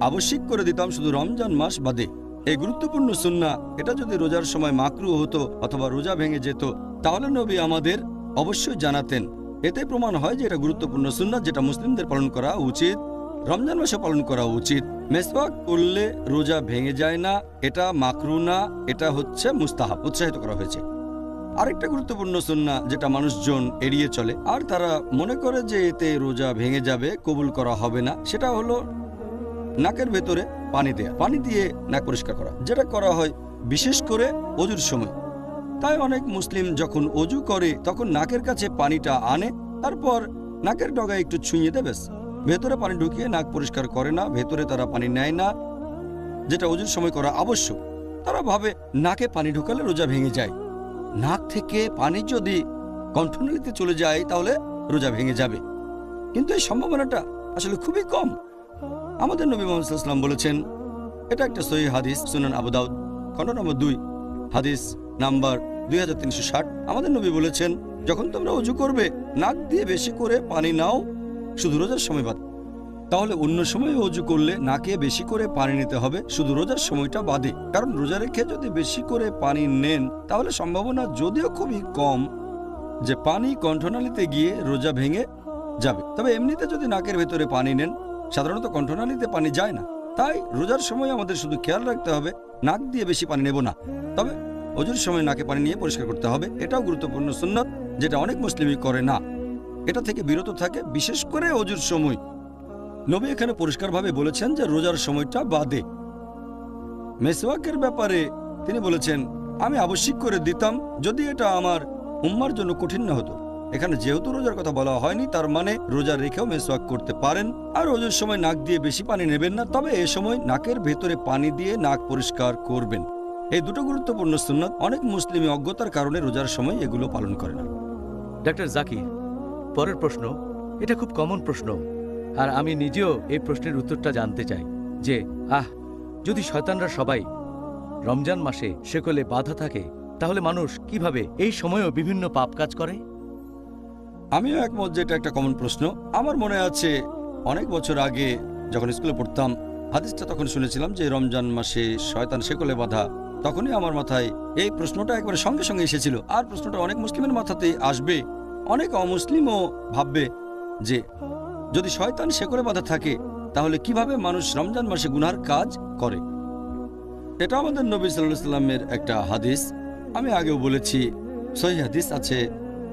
আবশ্যক করে দিতাম শুধু রমজান মাস বাদে। এই গুরুত্বপূর্ণ সুন্নাহ এটা যদি রোজার সময় মাকরু হতো অথবা রোজা ভেঙে যেত তাহলে নবী আমাদের অবশ্যই জানাতেন। এতে প্রমাণ হয় যে এটা গুরুত্বপূর্ণ সুন্নাহ যেটা মুসলিমদের পালন করা উচিত, রমজান মাসে পালন করা উচিত। মেসওয়াক করলে রোজা ভেঙে যায় না, এটা মাকরু না, এটা হচ্ছে মুস্তাহাব, উৎসাহিত করা হয়েছে। আরেকটা গুরুত্বপূর্ণ সুন্নাহ যেটা মানুষজন এড়িয়ে চলে আর তারা মনে করে যে এতে রোজা ভেঙে যাবে, কবুল করা হবে না, সেটা হলো নাকের ভেতরে পানি দেয়া, পানি দিয়ে নাক পরিষ্কার করা, যেটা করা হয় বিশেষ করে অজুর সময়। তাই অনেক মুসলিম যখন অজু করে তখন নাকের কাছে পানিটা আনে, তারপর নাকের ডগায় একটু ছুঁয়ে দেবে, ভেতরে পানি ঢুকিয়ে নাক পরিষ্কার করে না, ভেতরে তারা পানি নেয় না, যেটা অজুর সময় করা আবশ্যক। তারা ভাবে নাকে পানি ঢুকালে রোজা ভেঙে যায়। নাক থেকে পানি যদি কণ্ঠনালীতে চলে যায় তাহলে রোজা ভেঙে যাবে, কিন্তু এই সম্ভাবনাটা আসলে খুবই কম। আমাদের নবী মুহাম্মদ সাল্লাল্লাহু আলাইহি ওয়াসাল্লাম বলেছেন, এটা একটা সহিহ হাদিস, সুনান আবু দাউদ, খণ্ড নম্বর 2, হাদিস নাম্বার 2360। আমাদের নবী বলেছেন, যখন তোমরা ওযু করবে নাক দিয়ে বেশি করে পানি নাও, শুধু রোজার সময় বাদ। তাহলে অন্য সময় ওযু করলে নাকে বেশি করে পানি নিতে হবে, শুধু রোজার সময়টা বাদে। কারণ রোজা রেখে যদি বেশি করে পানি নেন তাহলে সম্ভাবনা যদিও খুবই কম যে পানি কণ্ঠনালীতে গিয়ে রোজা ভেঙে যাবে। তবে এমনিতে যদি নাকের ভেতরে পানি নেন, সাধারণত কণ্ঠনালীতে পানি যায় না। তাই রোজার সময় আমাদের শুধু খেয়াল রাখতে হবে নাক দিয়ে বেশি পানি নেব না, তবে ওযুর সময় নাকে পানি নিয়ে পরিষ্কার করতে হবে। এটাও গুরুত্বপূর্ণ সুন্নাত যেটা অনেক মুসলিমই করে না, এটা থেকে বিরত থাকে, বিশেষ করে ওযুর সময়। নবী এখানে পরিষ্কারভাবে বলেছেন যে রোজার সময়টা বাদে। মেসওয়াকের ব্যাপারে তিনি বলেছেন, আমি আবশ্যক করে দিতাম যদি এটা আমার উম্মার জন্য কঠিন না হতো। এখানে যেহেতু রোজার কথা বলা হয়নি, তার মানে রোজা রেখেও মেসওয়াক করতে পারেন। আর ওযুর সময় নাক দিয়ে বেশি পানি নেবেন না, তবে এ সময় নাকের ভেতরে পানি দিয়ে নাক পরিষ্কার করবেন। এই দুটো গুরুত্বপূর্ণ সুন্নাত অনেক মুসলিমই অজ্ঞতার কারণে রোজার সময় এগুলো পালন করে না। ডক্টর জাকির, পরের প্রশ্ন, এটা খুব কমন প্রশ্ন আর আমি নিজেও এই প্রশ্নের উত্তরটা জানতে চাই। যে যদি শয়তানরা সবাই রমজান মাসে শেকলে বাধা থাকে, তাহলে মানুষ কিভাবে এই সময়েও বিভিন্ন পাপ কাজ করে? আমিও একমত যে এটা একটা কমন প্রশ্ন। আমার মনে আছে অনেক বছর আগে যখন স্কুলে পড়তাম, হাদিসটা তখন শুনেছিলাম যে রমজান মাসে শয়তান শেকলে বাঁধা। তখনই আমার মাথায় এই প্রশ্নটা একবারে সঙ্গে সঙ্গে এসেছিল। আর প্রশ্নটা অনেক মুসলিমের মাথাতেই আসবে। অনেক অমুসলিমও ভাববে যে যদি শয়তান শেকলে বাঁধা থাকে তাহলে কিভাবে মানুষ রমজান মাসে গুনার কাজ করে। এটা আমাদের নবী সাল্লাল্লাহু আলাইহি সাল্লামের একটা হাদিস। আমি আগেও বলেছি, সহিহ হাদিস আছে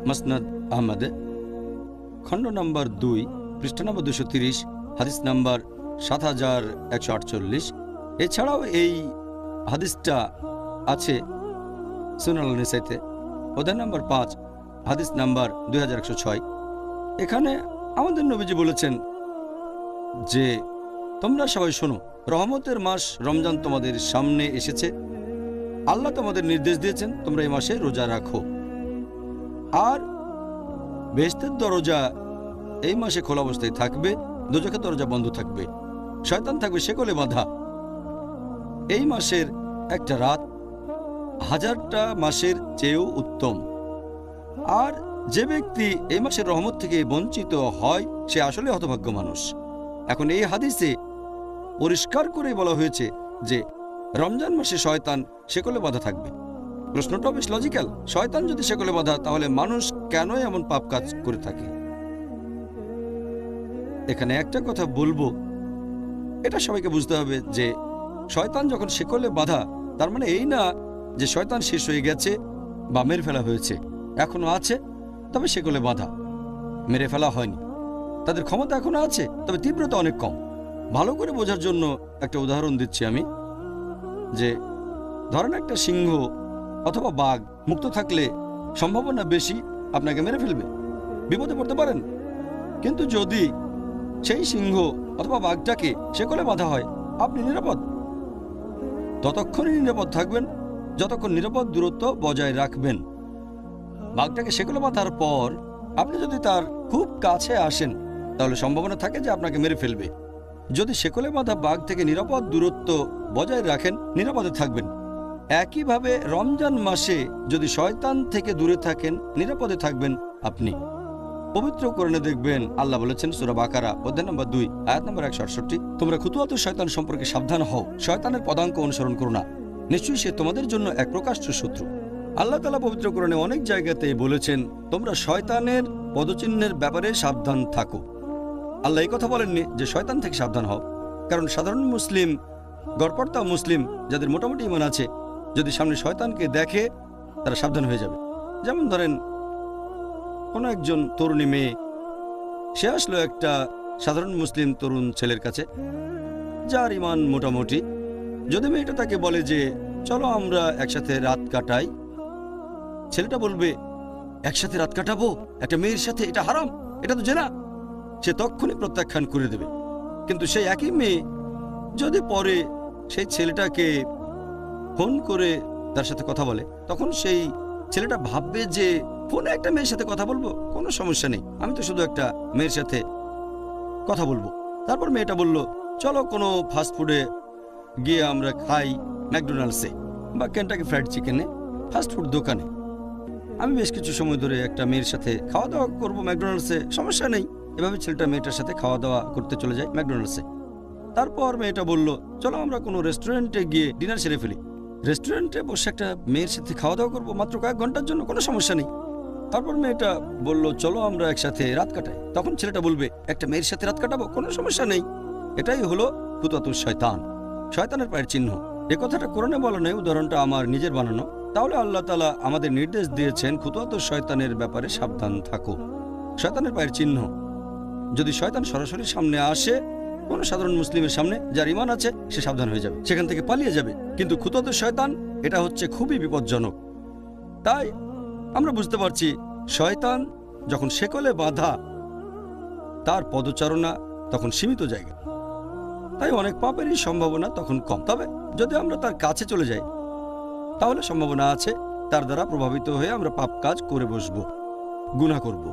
মুসনাদ আহমদে, খণ্ড নম্বর 2, পৃষ্ঠা নম্বর 230, হাদিস নাম্বার 7148। এছাড়াও এই হাদিসটা আছে সুনান আল-নিসাইতে, অধ্যায় নম্বর 5, হাদিস নাম্বার 2106। এখানে আমাদের নবীজি বলেছেন যে তোমরা সবাই শোনো, রহমতের মাস রমজান তোমাদের সামনে এসেছে। আল্লাহ তোমাদের নির্দেশ দিয়েছেন তোমরা এই মাসে রোজা রাখো। আর বেহেশতের দরজা এই মাসে খোলা অবস্থায় থাকবে, দোজখের দরজা বন্ধ থাকবে, শয়তান থাকবে শেকলে বাঁধা। এই মাসের একটা রাত 1000টা মাসের চেয়েও উত্তম। আর যে ব্যক্তি এই মাসের রহমত থেকে বঞ্চিত হয় সে আসলে হতভাগ্য মানুষ। এখন এই হাদিসে পরিষ্কার করে বলা হয়েছে যে রমজান মাসে শয়তান শেকলে বাঁধা থাকবে। প্রশ্নটা বেশ লজিক্যাল। শয়তান যদি শেকলে বাঁধা, তাহলে মানুষ কেন এমন পাপ কাজ করে থাকে? এখানে একটা কথা বলবো, এটা সবাইকে বুঝতে হবে যে শয়তান যখন শেকলে বাঁধা, তার মানে এই না যে শয়তান শেষ হয়ে গেছে বা মেরে ফেলা হয়েছে। এখনো আছে, তবে শেকলে বাঁধা, মেরে ফেলা হয়নি। তাদের ক্ষমতা এখনো আছে, তবে তীব্রতা অনেক কম। ভালো করে বোঝার জন্য একটা উদাহরণ দিচ্ছি আমি, যে ধরেন একটা সিংহ অথবা বাঘ মুক্ত থাকলে সম্ভাবনা বেশি আপনাকে মেরে ফেলবে, বিপদে পড়তে পারেন। কিন্তু যদি সেই সিংহ অথবা বাঘটাকে শেকলে বাঁধা হয়, আপনি নিরাপদ। ততক্ষণই নিরাপদ থাকবেন যতক্ষণ নিরাপদ দূরত্ব বজায় রাখবেন। বাঘটাকে শেকলে বাঁধার পর আপনি যদি তার খুব কাছে আসেন, তাহলে সম্ভাবনা থাকে যে আপনাকে মেরে ফেলবে। যদি শেকলে বাঁধা বাঘ থেকে নিরাপদ দূরত্ব বজায় রাখেন, নিরাপদে থাকবেন। একইভাবে রমজান মাসে যদি শয়তান থেকে দূরে থাকেন, নিরাপদে থাকবেন আপনি। পবিত্র কোরআনে দেখবেন আল্লাহ বলেছেন সূরা বাকারা অধ্যায় নম্বর 2, আয়াত নম্বর 168, তোমরা খুতুয়াত শয়তান সম্পর্কে সাবধান হও, শয়তানের পদাঙ্ক অনুসরণ করো না, নিশ্চয়ই সে তোমাদের জন্য এক প্রকাশ্য শত্রু। আল্লাহ তাআলা পবিত্র কোরআনে অনেক জায়গাতে বলেছেন তোমরা শয়তানের পদচিহ্নের ব্যাপারে সাবধান থাকো। আল্লাহ এই কথা বলেননি যে শয়তান থেকে সাবধান হও, কারণ সাধারণ মুসলিম, গড়পড়তা মুসলিম যাদের মোটামুটি ঈমান আছে, যদি সামনে শয়তানকে দেখে তারা সাবধান হয়ে যাবে। যেমন ধরেন কোনো একজন তরুণী মেয়ে, সে আসলো একটা সাধারণ মুসলিম তরুণ ছেলের কাছে যার ঈমান মোটামুটি। যদি মেয়েটা তাকে বলে যে চলো আমরা একসাথে রাত কাটাই, ছেলেটা বলবে একসাথে রাত কাটাবো একটা মেয়ের সাথে, এটা হারাম, এটা তো জেনা। সে তখনই প্রত্যাখ্যান করে দেবে। কিন্তু সেই একই মেয়ে যদি পরে সেই ছেলেটাকে ফোন করে তার সাথে কথা বলে, তখন সেই ছেলেটা ভাববে যে ফোনে একটা মেয়ের সাথে কথা বলবো, কোনো সমস্যা নেই, আমি তো শুধু একটা মেয়ের সাথে কথা বলবো। তারপর মেয়েটা বলল চলো কোনো ফাস্টফুডে গিয়ে আমরা খাই, ম্যাকডোনাল্ডসে বা কেন্টাকি ফ্রাইড চিকেনে, ফাস্টফুড দোকানে। আমি বেশ কিছু সময় ধরে একটা মেয়ের সাথে খাওয়া দাওয়া করবো ম্যাকডোনাল্ডসে, সমস্যা নেই। এভাবে ছেলেটা মেয়েটার সাথে খাওয়া দাওয়া করতে চলে যায় ম্যাকডোনাল্ডসে। তারপর মেয়েটা বলল চলো আমরা কোনো রেস্টুরেন্টে গিয়ে ডিনার সেরে ফেলি। রেস্টুরেন্টে বসে একটা মেয়ের সাথে খাওয়া দাওয়া করবো মাত্র কয়েক ঘন্টার জন্য, কোনো সমস্যা নেই। তারপর মেয়েটা বলল চলো আমরা একসাথে রাত কাটাই। তখন ছেলেটা বলবে একটা মেয়ের সাথে রাত কাটাবো, কোনো সমস্যা নেই। এটাই হলো খুতুয়াতুশ শয়তান, শয়তানের পায়ের চিহ্ন। এ কথাটা কোরআনে বলা নেই, উদাহরণটা আমার নিজের বানানো। তাহলে আল্লাহ তাআলা আমাদের নির্দেশ দিয়েছেন খুতুয়াতুশ শয়তানের ব্যাপারে সাবধান থাকো। শয়তানের পায়ের চিহ্ন, যদি শয়তান সরাসরি সামনে আসে কোন সাধারণ মুসলিমের সামনে, যার ঈমান আছে সে সাবধান হয়ে যাবে, সেখান থেকে পালিয়ে যাবে। কিন্তু খুতুয়াতুশ শয়তান এটা হচ্ছে খুবই বিপজ্জনক। তাই আমরা বুঝতে পারছি শয়তান যখন শেকলে বাঁধা, তার পদচারণা তখন সীমিত জায়গা, তাই অনেক পাপেরই সম্ভাবনা তখন কম। তবে যদি আমরা তার কাছে চলে যাই, তাহলে সম্ভাবনা আছে তার দ্বারা প্রভাবিত হয়ে আমরা পাপ কাজ করে বসবো, গুনাহ করব।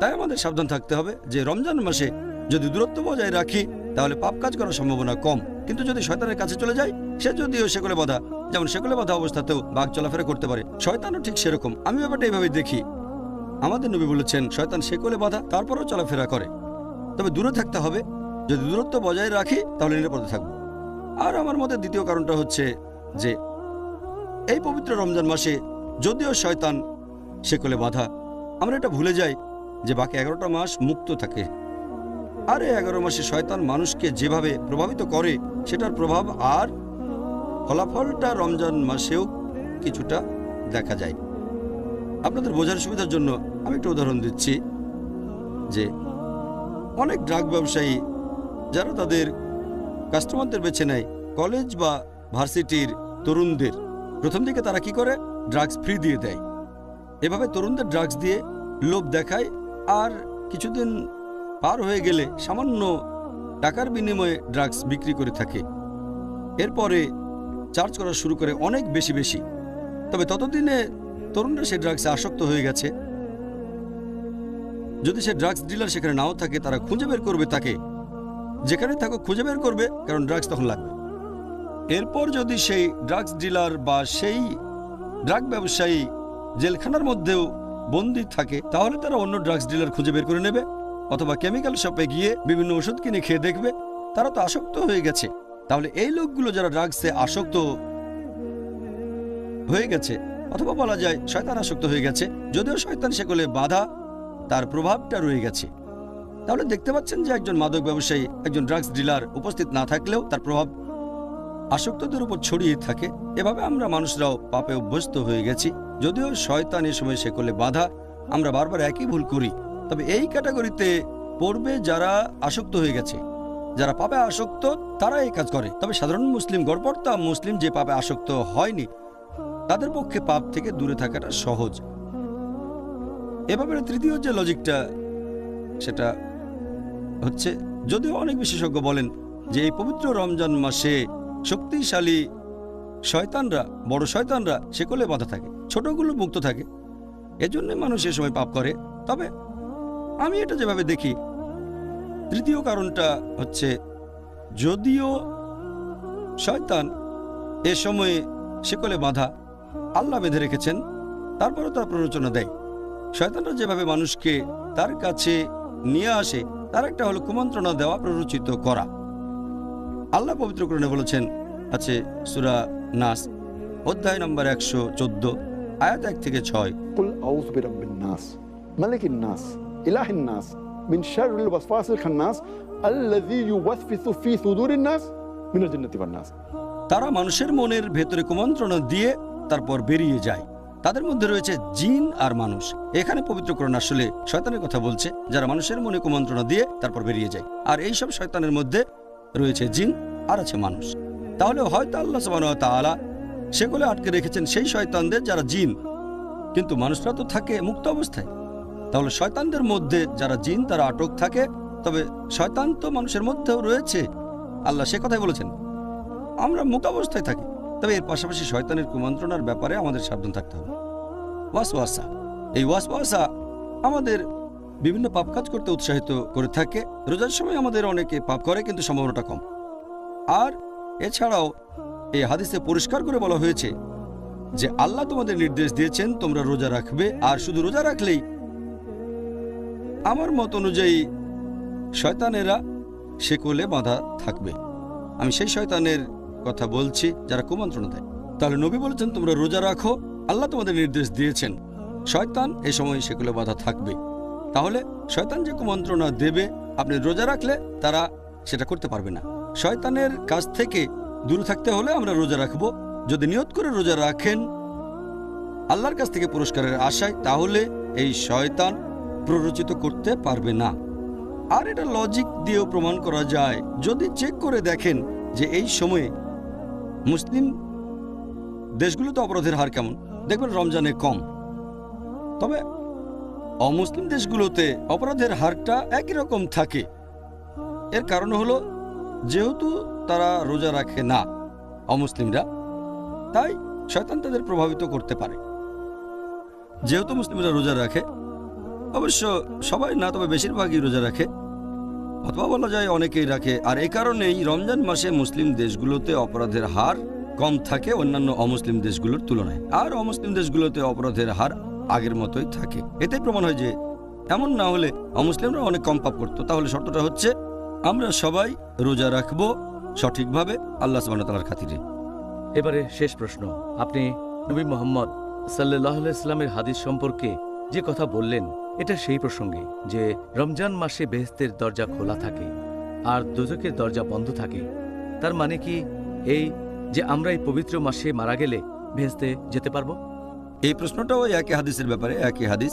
তাই আমাদের সাবধান থাকতে হবে যে রমজান মাসে যদি দূরত্ব বজায় রাখি, তাহলে পাপ কাজ করার সম্ভাবনা কম। কিন্তু যদি শয়তানের কাছে চলে যায়, সে যদিও শেকলে বাঁধা, যেমন শেকলে বাঁধা অবস্থাতেও বাঘ চলাফেরা করতে পারে, শয়তানও ঠিক সেরকম। আমি ব্যাপারটা এইভাবে দেখি। আমাদের নবী বলেছেন শয়তান শেকলে বাঁধা, তারপরেও চলাফেরা করে, তবে দূরে থাকতে হবে। যদি দূরত্ব বজায় রাখি তাহলে নিরাপদে থাকবো। আর আমার মতে দ্বিতীয় কারণটা হচ্ছে যে এই পবিত্র রমজান মাসে যদিও শয়তান শেকলে বাঁধা, আমরা এটা ভুলে যাই যে বাকি 11টা মাস মুক্ত থাকে। আর এই 11 মাসে শয়তান মানুষকে যেভাবে প্রভাবিত করে সেটার প্রভাব আর ফলাফলটা রমজান মাসেও কিছুটা দেখা যায়। আপনাদের বোঝার সুবিধার জন্য আমি একটা উদাহরণ দিচ্ছি যে অনেক ড্রাগ ব্যবসায়ী যারা তাদের কাস্টমারদের বেছে নেয় কলেজ বা ভার্সিটির তরুণদের, প্রথম দিকে তারা কি করে, ড্রাগস ফ্রি দিয়ে দেয়। এভাবে তরুণদের ড্রাগস দিয়ে লোভ দেখায়, আর কিছুদিন পার হয়ে গেলে সামান্য টাকার বিনিময়ে ড্রাগস বিক্রি করে থাকে। এরপরে চার্জ করা শুরু করে অনেক বেশি বেশি। তবে ততদিনে তরুণরা সে ড্রাগসে আসক্ত হয়ে গেছে। যদি সে ড্রাগস ডিলার সেখানে নাও থাকে, তারা খুঁজে বের করবে তাকে, যেখানে থাকুক খুঁজে বের করবে, কারণ ড্রাগস তখন লাগবে। এরপর যদি সেই ড্রাগস ডিলার বা সেই ড্রাগ ব্যবসায়ী জেলখানার মধ্যেও বন্দী থাকে, তাহলে তারা অন্য ড্রাগস ডিলার খুঁজে বের করে নেবে, অথবা কেমিক্যাল শপে গিয়ে বিভিন্ন ওষুধ কিনে খেয়ে দেখবে। তারা তো আসক্ত হয়ে গেছে। তাহলে এই লোকগুলো যারা ড্রাগসে আসক্ত হয়ে গেছে, অথবা বলা যায় শয়তান আসক্ত হয়ে গেছে, যদিও শয়তান সেগুলো বাধা, তার প্রভাবটা রয়ে গেছে। তাহলে দেখতে পাচ্ছেন যে একজন মাদক ব্যবসায়ী, একজন ড্রাগস ডিলার উপস্থিত না থাকলেও তার প্রভাব আসক্তদের উপর ছড়িয়ে থাকে। এভাবে আমরা মানুষরাও পাপে অভ্যস্ত হয়ে গেছি। যদিও শয়তান এ সময় সেকলে বাধা, আমরা বারবার একই ভুল করি। তবে এই ক্যাটাগরিতে পড়বে যারা আসক্ত হয়ে গেছে, যারা পাপে আসক্ত, তারা এই কাজ করে। তবে সাধারণ মুসলিম, গড়পড়তা মুসলিম যে পাপে আসক্ত হয়নি, তাদের পক্ষে পাপ থেকে দূরে থাকাটা সহজ। এভাবে তৃতীয় যে লজিকটা, সেটা হচ্ছে, যদিও অনেক বিশেষজ্ঞ বলেন যে এই পবিত্র রমজান মাসে শক্তিশালী শয়তানরা, বড় শয়তানরা সেকলে বাঁধা থাকে, ছোটগুলো মুক্ত থাকে, এজন্য মানুষ এ সময় পাপ করে। তবে আমি এটা যেভাবে দেখি, তৃতীয় কারণটা হচ্ছে, যদিও শয়তান এ সময়ে সেকলে বাঁধা, আল্লাহ বেঁধে রেখেছেন, তারপরে তার প্ররোচনা দেয়। শয়তানরা যেভাবে মানুষকে তার কাছে নিয়ে আসে, তার একটা হলো কুমন্ত্রণা দেওয়া, প্ররোচিত করা। আল্লাহ পবিত্র কোরআনে বলেছেন, আছে সূরা নাস অধ্যায় নম্বর 114 আয়াত 1 থেকে 6, কুল আউযু বিরাব্বিন নাস মালিকিন নাস ইলাহিন নাস মিন শাররিল ওয়াসওয়াসিল খান্নাস আল্লাযী ইউওয়াসওয়িসু ফি সুদুরিন নাস মিনাল জিন্নাতি ওয়ান নাস। তারা মানুষের মনের ভেতরে কুমন্ত্রণা দিয়ে তারপর বেরিয়ে যায়। তাদের মধ্যে রয়েছে জিন আর মানুষ। এখানে পবিত্র কোরআন আসলে শয়তানের কথা বলছে, যারা মানুষের মনে কুমন্ত্রণা দিয়ে তারপর বেরিয়ে যায়। আর এই সব শয়তানের মধ্যে রয়েছে জিন আর আছে মানুষ। তাহলে হয়তো আল্লাহ সুবহানাহু ওয়া তাআলা সেগুলো আটকে রেখেছেন সেই শয়তানদের যারা জিন, কিন্তু মানুষরা তো থাকে মুক্ত অবস্থায়। তাহলে শয়তানদের মধ্যে যারা জিন তারা আটক থাকে, তবে শয়তান তো মানুষের মধ্যেও রয়েছে। আল্লাহ সে কথাই বলেছেন, আমরা মুক্ত অবস্থায় থাকি। তবে এর পাশাপাশি শয়তানের কুমন্ত্রণার ব্যাপারে আমাদের সাবধান থাকতে হবে। ওয়াসওয়াসা, এই ওয়াসওয়াসা আমাদের বিভিন্ন পাপ কাজ করতে উৎসাহিত করে থাকে। রোজার সময় আমাদের অনেকে পাপ করে, কিন্তু সম্ভাবনাটা কম। আর এছাড়াও এই হাদিসে পরিষ্কার করে বলা হয়েছে যে আল্লাহ তোমাদের নির্দেশ দিয়েছেন তোমরা রোজা রাখবে, আর শুধু রোজা রাখলেই আমার মত অনুযায়ী শয়তানেরা সেকলে বাঁধা থাকবে। আমি সেই শয়তানের কথা বলছি যারা কুমন্ত্রণা দেয়। তাহলে নবী বলেছেন তোমরা রোজা রাখো, আল্লাহ তোমাদের নির্দেশ দিয়েছেন। শয়তান এই সময় সেকলে বাঁধা থাকবে। তাহলে শয়তান যে কুমন্ত্রণা দেবে, আপনি রোজা রাখলে তারা সেটা করতে পারবে না। শয়তানের কাছ থেকে দূরে থাকতে হলে আমরা রোজা রাখবো। যদি নিয়ত করে রোজা রাখেন আল্লাহর কাছ থেকে পুরস্কারের আশায়, তাহলে এই শয়তান প্ররোচিত করতে পারবে না। আর এটা লজিক দিয়েও প্রমাণ করা যায়। যদি চেক করে দেখেন যে এই সময়ে মুসলিম দেশগুলোতে অপরাধের হার কেমন, দেখবেন রমজানে কম। তবে অমুসলিম দেশগুলোতে অপরাধের হারটা একই রকম থাকে। এর কারণ হলো যেহেতু তারা রোজা রাখে না অমুসলিমরা, তাই শয়তান তাদের প্রভাবিত করতে পারে। যেহেতু মুসলিমরা রোজা রাখে, অবশ্য সবাই না, তবে বেশিরভাগই রোজা রাখে, অথবা বলা যায় অনেকেই রাখে। আর এই কারণেই রমজান মাসে মুসলিম দেশগুলোতে অপরাধের হার কম থাকে অন্যান্য অমুসলিম দেশগুলোর তুলনায়, আর অমুসলিম দেশগুলোতে অপরাধের হার আগের মতোই থাকে। এতে প্রমাণ হয় যে এমন না হলে অমুসলিমরা অনেক কম পাপ করতো। তাহলে শর্তটা হচ্ছে আমরা সবাই রোজা রাখবো সঠিকভাবে আল্লাহ সুবহানাহু ওয়া তাআলার খাতিরে। এবারে শেষ প্রশ্ন, আপনি নবী মোহাম্মদ সাল্লাল্লাহু আলাইহি সাল্লামের হাদিস সম্পর্কে যে কথা বললেন, এটা সেই প্রসঙ্গে যে রমজান মাসে বেহেশতের দরজা খোলা থাকে আর দোজখের দরজা বন্ধ থাকে। তার মানে কি এই যে আমরা এই পবিত্র মাসে মারা গেলে বেহেশতে যেতে পারবো? এই প্রশ্নটাও একই হাদিসের ব্যাপারে, একই হাদিস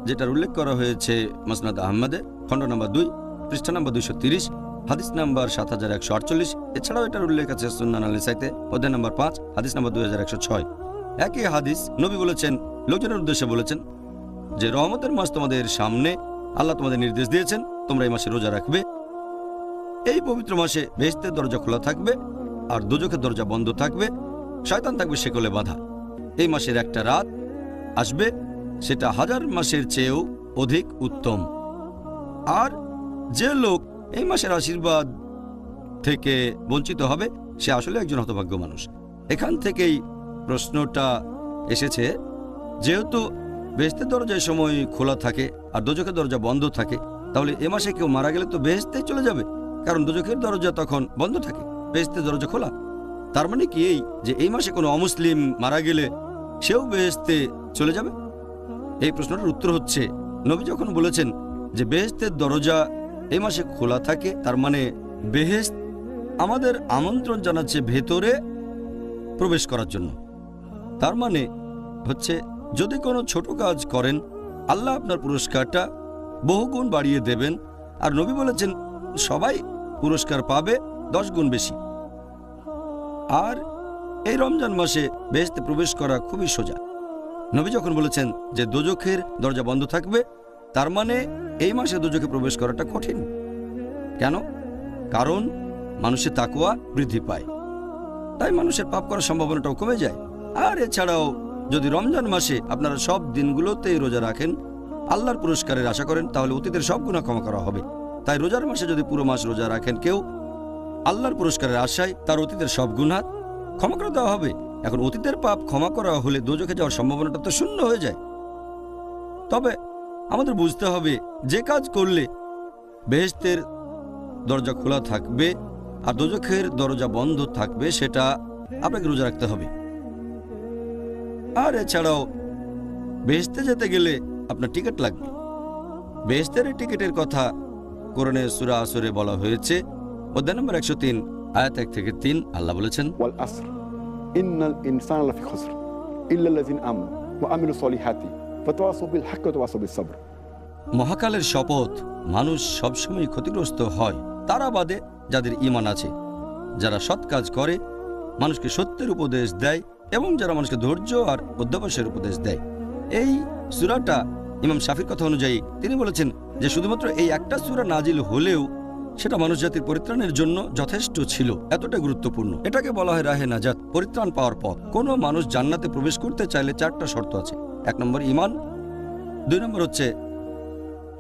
যেটার উল্লেখ করা হয়েছে মুসনাদ আহমদে, খণ্ড নম্বর 2, পৃষ্ঠা নম্বর 230, হাদিস নাম্বার 7148। এছাড়াও এটার উল্লেখ আছে সুন্নান আল-নাসাইতে, অধ্যায় নম্বর 5, হাদিস নম্বর 2106। একই হাদিস নবী বলেছেন, লোকজনের উদ্দেশ্যে বলেছেন যে রহমতের মাস তোমাদের সামনে, আল্লাহ তোমাদের নির্দেশ দিয়েছেন তোমরা এই মাসে রোজা রাখবে। এই পবিত্র মাসে বেহেশতের দরজা খোলা থাকবে আর দোজখের দরজা বন্ধ থাকবে, শয়তান থাকবে শেকলে বাঁধা। এই মাসের একটা রাত আসবে, সেটা 1000 মাসের চেয়েও অধিক উত্তম। আর যে লোক এই মাসের আশীর্বাদ থেকে বঞ্চিত হবে সে আসলে একজন হতভাগ্য মানুষ। এখান থেকেই প্রশ্নটা এসেছে, যেহেতু বেহেশতের দরজা এই সময় খোলা থাকে আর দোজখের দরজা বন্ধ থাকে, তাহলে এ মাসে কেউ মারা গেলে তো বেহেশতেই চলে যাবে, কারণ দোজখের দরজা তখন বন্ধ থাকে, বেহেশতের দরজা খোলা। তার মানে কি এই যে এই মাসে কোনো অমুসলিম মারা গেলে সেও বেহেশতে চলে যাবে? এই প্রশ্নটার উত্তর হচ্ছে, নবী যখন বলেছেন যে বেহেশতের দরজা এই মাসে খোলা থাকে, তার মানে বেহেশত আমাদের আমন্ত্রণ জানাচ্ছে ভেতরে প্রবেশ করার জন্য। তার মানে হচ্ছে যদি কোনো ছোট কাজ করেন আল্লাহ আপনার পুরস্কারটা বহুগুণ বাড়িয়ে দেবেন। আর নবী বলেছেন সবাই পুরস্কার পাবে 10 গুণ বেশি। আর এই রমজান মাসে বেহেশতে প্রবেশ করা খুবই সোজা। নবী যখন বলেছেন যে দোজখের দরজা বন্ধ থাকবে, তার মানে এই মাসে দোজখে প্রবেশ করাটা কঠিন। কেন? কারণ মানুষের তাকওয়া বৃদ্ধি পায়, তাই মানুষের পাপ করার সম্ভাবনাটাও কমে যায়। আর এছাড়াও যদি রমজান মাসে আপনারা সব দিনগুলোতেই রোজা রাখেন, আল্লাহর পুরস্কারের আশা করেন, তাহলে অতীতের সব গুনাহ ক্ষমা করা হবে। তাই রোজার মাসে যদি পুরো মাস রোজা রাখেন কেউ, আল্লাহর পুরস্কারের আশায় তার অতীতের সব গুনাহ ক্ষমা করে দেওয়া হবে। এখন অতীতের পাপ ক্ষমা করা হলে দোজখে যাওয়ার সম্ভাবনাটা তো শূন্য হয়ে যায়। তবে আমাদের বুঝতে হবে যে কাজ করলে বেহেশতের দরজা খোলা থাকবে আর দোজখের দরজা বন্ধ থাকবে সেটা আপনাকে রোজা রাখতে হবে। আর এছাড়াও বেহেশতে যেতে গেলে আপনার টিকিট লাগবে। বেহেশতের টিকিটের কথা কোরআনে সূরা আসরে বলা হয়েছে, অধ্যায় নম্বর 103, আয়াত 1 থেকে 3। আল্লাহ বলেছেন, ওয়াল আসর ইন্নাল ইনসানা লাফি খুসর ইল্লা আল্লাযিনা আমানু ওয়া আমিলুস সলিহাতি ফাতাওয়াসাউ বিল হাক্কি ওয়া তাওয়াসাউ বিস সাবর। মহাকালের শপথ, মানুষ সবসময় ক্ষতিগ্রস্ত হয় তারা বাদে যাদের ঈমান আছে, যারা সৎ কাজ করে, মানুষকে সত্যের উপদেশ দেয় এবং যারা মানুষকে ধৈর্য আর অধ্যবসায়ের উপদেশ দেয়। এই সূরাটা ইমাম শাফির কথা অনুযায়ী তিনি বলেছেন যে শুধুমাত্র এই একটা সূরা নাজিল হলেও সেটা মানুষ জাতির পরিত্রাণের জন্য যথেষ্ট ছিল, এতটা গুরুত্বপূর্ণ। এটাকে বলা হয় রাহে নাজাত, পরিত্রাণ পাওয়ার পথ। কোনো মানুষ জান্নাতে প্রবেশ করতে চাইলে 4টা শর্ত আছে। 1 নম্বর ঈমান, 2 নম্বর হচ্ছে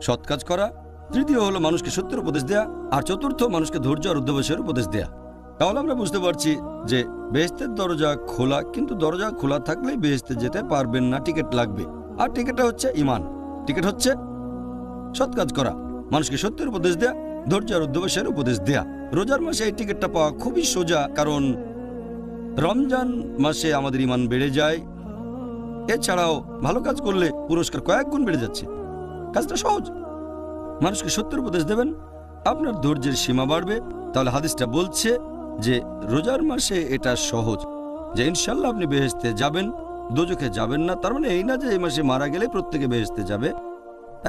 সৎ কাজ করা, তৃতীয় হলো মানুষকে সত্যের উপদেশ দেয়া, আর চতুর্থ মানুষকে ধৈর্য আর অধ্যবসায়ের উপদেশ দেয়া। তাহলে আমরা বুঝতে পারছি যে বেহেশতের দরজা খোলা, কিন্তু দরজা খোলা থাকলেই বেহেশতে যেতে পারবেন না, টিকিট লাগবে। আর টিকিটটা হচ্ছে ঈমান, টিকিট হচ্ছে সৎ কাজ করা, মানুষকে সত্যের উপদেশ দেয়া, ধৈর্য আর অধ্যবসায়ের উপদেশ দেয়া। রোজার মাসে এই টিকিটটা পাওয়া খুবই সোজা, কারণ রমজান মাসে আমাদের ঈমান বেড়ে যায়। এছাড়াও ভালো কাজ করলে পুরস্কার কয়েক গুণ বেড়ে যাচ্ছে। কাজটা সহজ, মানুষকে সত্যের উপদেশ দেবেন, আপনার ধৈর্যের সীমা বাড়বে। তাহলে হাদিসটা বলছে যে রোজার মাসে এটা সহজ, যে ইনশাল্লাহ আপনি বেহেশতে যাবেন, দোজখে যাবেন না। তার মানে এই না যে এই মাসে মারা গেলে প্রত্যেকে বেহেশতে যাবে।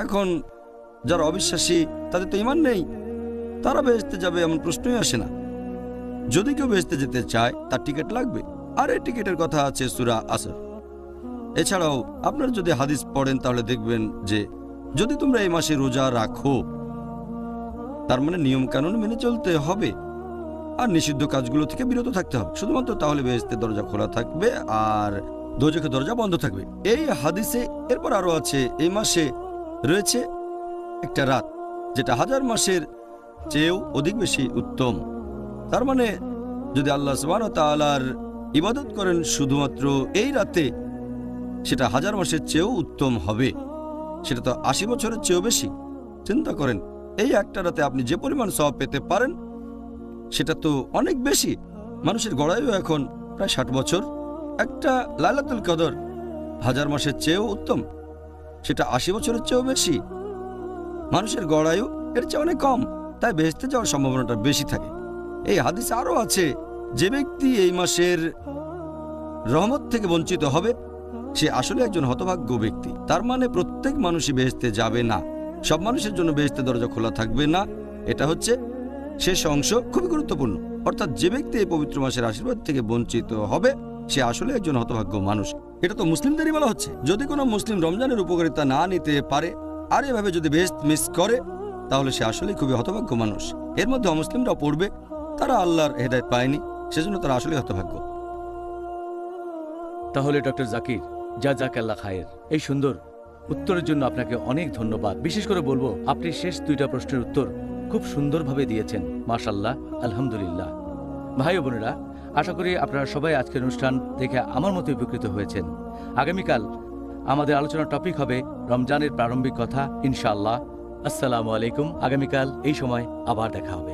এখন যারা অবিশ্বাসী, তাদের তো ঈমান নেই, তারা বেহেশতে যাবে এমন প্রশ্নই আসে না। যদি কেউ বেহেশতে যেতে চায় তার টিকিট লাগবে, আর এই টিকিটের কথা আছে সূরা আসর। এছাড়াও আপনার যদি হাদিস পড়েন তাহলে দেখবেন যে যদি তোমরা এই মাসে রোজা রাখো, তার মানে নিয়ম কানুন মেনে চলতে হবে আর নিষিদ্ধ কাজগুলো থেকে বিরত থাকতে হবে শুধুমাত্র, তাহলে বেহেশতের দরজা খোলা থাকবে আর দোজখের দরজা বন্ধ থাকবে। এই হাদিসে এরপর আরো আছে, এই মাসে রয়েছে একটা রাত যেটা 1000 মাসের চেয়েও অধিক বেশি উত্তম। তার মানে যদি আল্লাহ সুবহানাহু ওয়া তাআলার ইবাদত করেন শুধুমাত্র এই রাতে, সেটা 1000 মাসের চেয়েও উত্তম হবে। সেটা তো 80 বছরের চেয়েও বেশি। চিন্তা করেন, এই একটা রাতে আপনি যে পরিমাণ সওয়াব পেতে পারেন সেটা তো অনেক বেশি। মানুষের গড়ায়ু এখন প্রায় 60 বছর। একটা লাইলাতুল কদর 1000 মাসের চেয়েও উত্তম, সেটা 80 বছরের চেয়েও বেশি। মানুষের গড়ায়ু এর চেয়ে অনেক কম, তাই বেহেশতে যাওয়ার সম্ভাবনাটা বেশি থাকে। এই হাদিসে আরও আছে, যে ব্যক্তি এই মাসের রহমত থেকে বঞ্চিত হবে সে আসলে একজন হতভাগ্য ব্যক্তি। তার মানে প্রত্যেক মানুষই বেহেশতে যাবে না, সব মানুষের জন্য বেহেশতের দরজা খোলা থাকবে না। এটা হচ্ছে শেষ অংশ, খুবই গুরুত্বপূর্ণ। অর্থাৎ যে ব্যক্তি এই পবিত্র মাসের আশীর্বাদ থেকে বঞ্চিত হবে সে আসলে একজন হতভাগ্য মানুষ। এটা তো মুসলিমদেরই বলা হচ্ছে। যদি কোনো মুসলিম রমজানের উপকারিতা না নিতে পারে আর এভাবে যদি বেহেশত মিস করে তাহলে সে আসলেই খুবই হতভাগ্য মানুষ। এর মধ্যে অমুসলিমরাও পড়বে, তারা আল্লাহর হেদায়েত পায়নি, সেজন্য তারা আসলে হতভাগ্য। তাহলে ডক্টর জাকির, জাযাকাল্লাহ খায়ের, এই সুন্দর উত্তরের জন্য আপনাকে অনেক ধন্যবাদ। বিশেষ করে বলবো, আপনি শেষ 2টা প্রশ্নের উত্তর খুব সুন্দরভাবে দিয়েছেন। মাশাআল্লাহ, আলহামদুলিল্লাহ। ভাই ও বোনেরা, আশা করি আপনারা সবাই আজকের অনুষ্ঠান দেখে আমার মতো উপকৃত হয়েছেন। আগামীকাল আমাদের আলোচনার টপিক হবে রমজানের প্রারম্ভিক কথা, ইনশাআল্লাহ। আসসালামু আলাইকুম। আগামীকাল এই সময় আবার দেখা হবে।